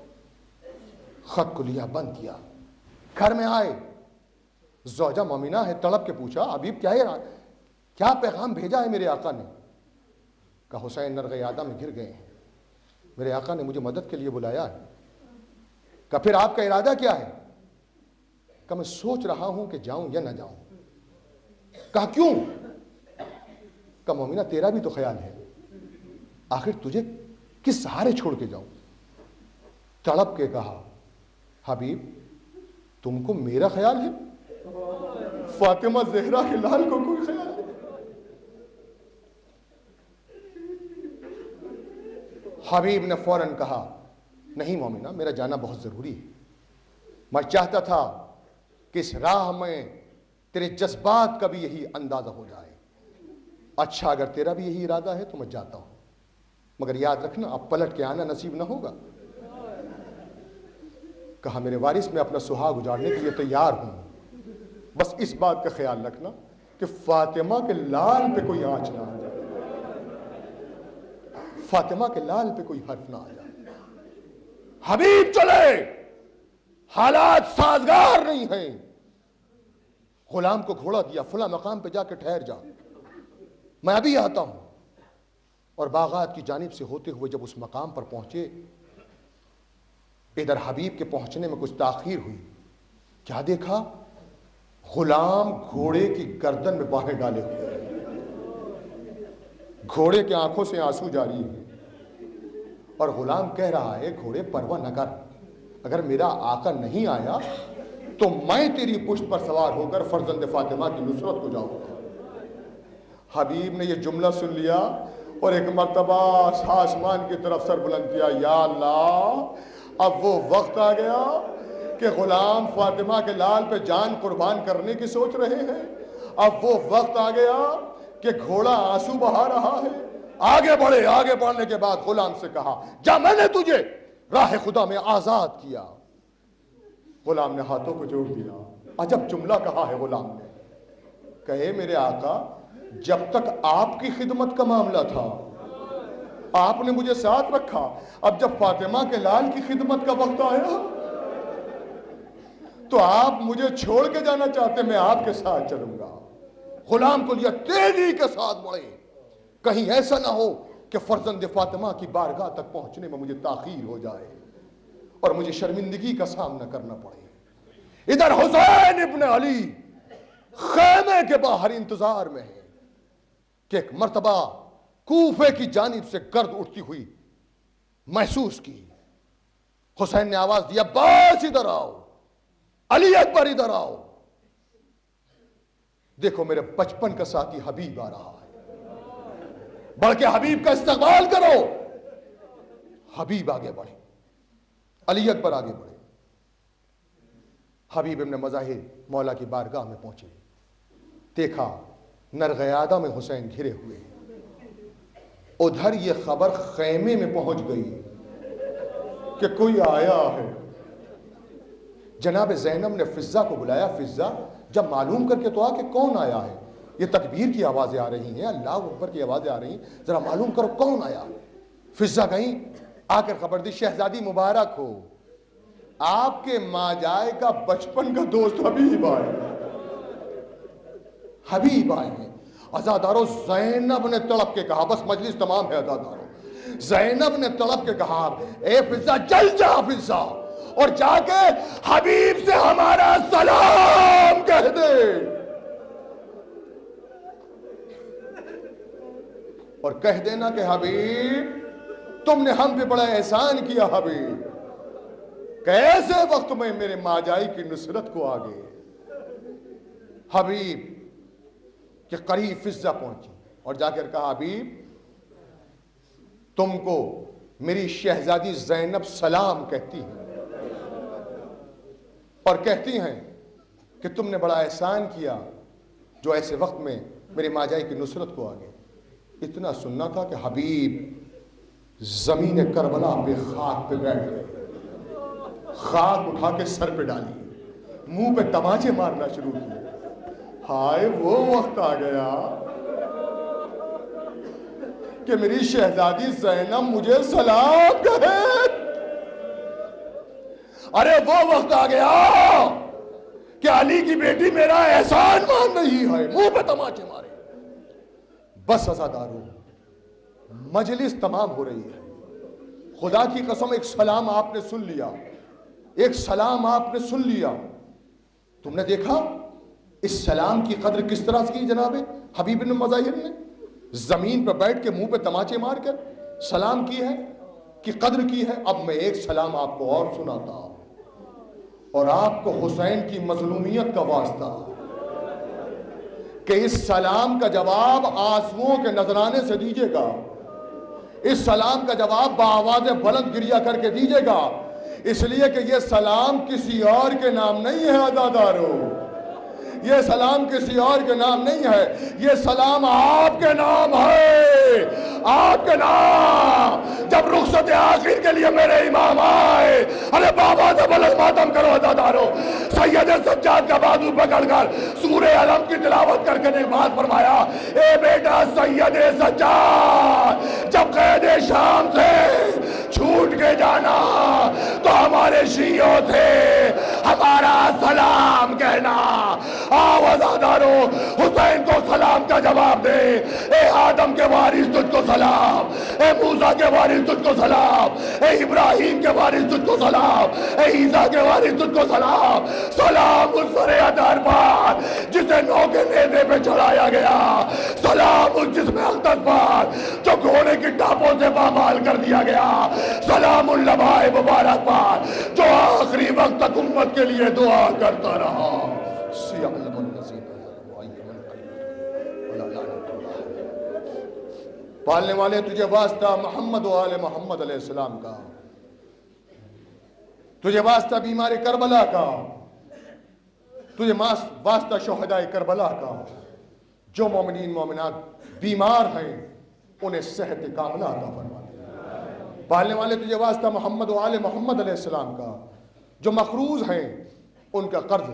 خط کو لیا, بند کیا. گھر میں آئے, زوجہ مومنہ ہے, تڑپ کے پوچھا حبیب کیا پیغام بھیجا ہے میرے آقا نے؟ کہا حسین نرغہ یادہ میں گر گئے ہیں, میرے آقا نے مجھے مدد کے لیے بلایا ہے. کہا پھر آپ کا ارادہ کیا ہے؟ کہا میں سوچ رہا ہوں کہ جاؤں یا نہ جاؤں. کہا کیوں؟ کہا مومنہ تیرا بھی تو خیال ہے, آخر تجھے کس سہارے چھوڑ کے جاؤں؟ تڑپ کے کہا حبیب تم کو میرا خیال ہے؟ فاطمہ زہرا کے لال کو کوئی خیال ہے؟ حبیب نے فوراً کہا نہیں مومنہ, میرا جانا بہت ضروری ہے. میں چاہتا تھا کہ اس راہ میں تیرے جذبات کا بھی یہی اندازہ ہو جائے. اچھا اگر تیرا بھی یہی ارادہ ہے تو میں جاتا ہوں, مگر یاد رکھنا اب پلٹ کے آنا نصیب نہ ہوگا. کہا میرے وارث میں اپنا سہاگ اجاڑنے کے لیے تیار ہوں, بس اس بات کا خیال رکھنا کہ فاطمہ کے لال پہ کوئی آنچ نہ آ جائے, فاطمہ کے لال پہ کوئی حرف نہ آ جائے. حبیب چلے, حالات سازگار نہیں ہیں. غلام کو گھوڑا دیا, فلاں مقام پہ جا کے ٹھہر جا, میں ابھی آتا ہوں. اور باغات کی جانب سے ہوتے ہوئے جب اس مقام پر پہنچے, ادھر حبیب کے پہنچنے میں کچھ تاخیر ہوئی. کیا دیکھا؟ غلام گھوڑے کی گردن میں باہیں ڈالے ہوئے, گھوڑے کے آنکھوں سے آنسو جاری ہے, اور غلام کہہ رہا ہے گھوڑے پرواہ نہ کر, اگر میرا آقا نہیں آیا تو میں تیری پشت پر سوار ہو کر فرزند فاطمہ کی نصرت کو جاؤں گا. حبیب نے یہ جملہ سن لیا اور ایک مرتبہ آسمان کی طرف سر بلند کیا, یا اللہ اب وہ وقت آ گیا کہ غلام فاطمہ کے لال پہ جان قربان کرنے کی سوچ رہے ہیں. اب وہ وقت آ گیا کہ گھوڑا آنسو بہا رہا ہے. آگے بڑھے. آگے بڑھنے کے بعد غلام سے کہا جا, میں نے تجھے راہ خدا میں آزاد کیا. غلام نے ہاتھوں کو جوڑ دیا. عجب جملہ کہا ہے غلام نے, کہے میرے آقا جب تک آپ کی خدمت کا معاملہ تھا آپ نے مجھے ساتھ رکھا, اب جب فاطمہ کے لال کی خدمت کا وقت آیا تو آپ مجھے چھوڑ کے جانا چاہتے, میں آپ کے ساتھ چلوں گا. غلام کو لیا, تیزی کے ساتھ بڑھے, کہیں ایسا نہ ہو کہ فرزند فاطمہ کی بارگاہ تک پہنچنے میں مجھے تاخیر ہو جائے اور مجھے شرمندگی کا سامنا کرنا پڑے. ادھر حسین ابن علی خیمے کے باہر انتظار میں ہے کہ ایک مرتبہ کوفے کی جانب سے گرد اٹھتی ہوئی محسوس کی. حسین نے آواز دیا بس ادھر آؤ, علی اکبر ادھر آؤ. دیکھو میرے بچپن کا ساتھی حبیب آ رہا ہے, بڑھ کے حبیب کا استقبال کرو. حبیب آگے بڑھے, علی اکبر آگے بڑھے. حبیب ابن مظاہر مولا کی بارگاہ میں پہنچے, دیکھا نرغیادہ میں حسین گھرے ہوئے. ادھر یہ خبر خیمے میں پہنچ گئی کہ کوئی آیا ہے. جناب زینب نے فضہ کو بلایا, فضہ جب معلوم کر کے تو آ کہ کون آیا ہے, یہ تکبیر کی آوازیں آ رہی ہیں, اللہ اکبر کی آوازیں آ رہی ہیں, ذرا معلوم کرو کون آیا. فضہ گئیں, آ کر خبر دی شہزادی مبارک ہو, آپ کے ماجائے کا بچپن کا دوست حبیب آئے. حبیب آئے ہیں. عزادارو زینب نے تڑپ کے کہا, بس مجلس تمام ہے عزادارو, زینب نے تڑپ کے کہا اے فضہ جل جا فضہ, اور جا کے حبیب سے ہمارا سلام کہہ دے. اور کہہ دینا کہ حبیب تم نے ہم پہ بڑا احسان کیا حبیب، کیسے وقت میں میرے ماجائی کی نصرت کو آگے حبیب کے قریب فضہ پہنچی اور جا کر کہا حبیب تم کو میری شہزادی زینب سلام کہتی ہیں اور کہتی ہیں کہ تم نے بڑا احسان کیا جو ایسے وقت میں میرے ماجائی کی نصرت کو آگے۔ اتنا سننا تھا کہ حبیب زمین کربلا پہ خاک پہ بیٹھ گئے، خاک اٹھا کے سر پہ ڈالی، منہ پہ تماچے مارنا شروع کیے۔ ہائے وہ وقت آ گیا کہ میری شہزادی زینب مجھے سلام کہے، ارے وہ وقت آ گیا کہ علی کی بیٹی میرا احسان مان رہی ہے، منہ پہ تماچے مارے۔ بس عزادارو مجلس تمام ہو رہی ہے، خدا کی قسم ایک سلام آپ نے سن لیا، ایک سلام آپ نے سن لیا، تم نے دیکھا اس سلام کی قدر کس طرح کی جناب حبیب بن مظاہر نے؟ زمین پہ بیٹھ کے منہ پہ تماچے مار کر سلام کی ہے کہ قدر کی ہے۔ اب میں ایک سلام آپ کو اور سناتا ہوں اور آپ کو حسین کی مظلومیت کا واسطہ کہ اس سلام کا جواب آنسوؤں کے نذرانے سے دیجیے گا، اس سلام کا جواب بآواز بلند گریہ کر کے دیجیے گا، اس لیے کہ یہ سلام کسی اور کے نام نہیں ہے عزادارو، یہ سلام کسی اور کے نام نہیں ہے، یہ سلام آپ کے نام ہے، آپ کے نام۔ جب رخصت آخر کے لیے میرے امام آئے، ارے بابا سے بلند ماتم کرو عزادارو، سید سجاد کا بازو پکڑ کر سورہ علم کی تلاوت کر کے نے بات فرمایا، اے بیٹا سید سجاد جب قید شام سے چھوٹ کے جانا تو ہمارے شیعوں سے ہمارا سلام کہنا، آو عزادارو حسین کو سلام کا جواب دے، اے آدم کے وارث تجھ کو سلام، اے موسیٰ کے وارث تجھ کو سلام، اے ابراہیم کے وارث تجھ کو سلام، اے عیسیٰ کے وارث تجھ کو سلام، سلام اس سر ادار پر جسے نو کے نیزے پہ چڑھایا گیا، سلام اس جسم اقدس پر جو گھوڑے کی ٹاپوں سے پامال کر دیا گیا، سلام اللبائے مبارک پر جو آخری وقت تک امت کے لیے دعا کرتا رہا۔ پالنے والے تجھے واسطہ محمد و آل محمد علیہ السلام کا، تجھے واسطہ بیمار کربلا کا، تجھے واسطہ شہداء کربلا کا، جو مومنین مومنات بیمار ہیں انہیں صحت کاملہ عطا فرما دے۔ پالنے والے تجھے واسطہ محمد و آل محمد علیہ السلام کا، جو مقروض ہیں ان کا قرض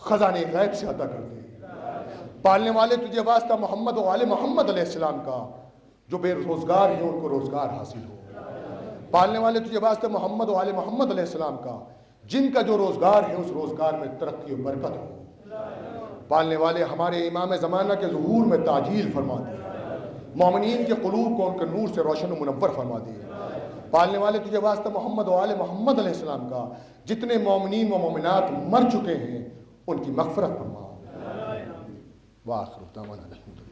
خزانے غیب سے عطا کر دے۔ پالنے والے تجھے واسطہ محمد و آل محمد علیہ السلام کا، جو بے روزگار ہیں ان کو روزگار حاصل ہو۔ پالنے والے تجھے واسطہ محمد و آل محمد علیہ السلام کا، جن کا جو روزگار ہے اس روزگار میں ترقی و برکت ہو۔ پالنے والے ہمارے امام زمانہ کے ظہور میں تعجیل فرما دے، مومنین کے قلوب کو ان کے نور سے روشن و منور فرما دے۔ پالنے والے تجھے واسطہ محمد و آل محمد علیہ السلام کا، جتنے مومنین و مومنات مر چکے ہیں ان کی مغفرت فرما۔ وآخر دعوانا الحمدللہ۔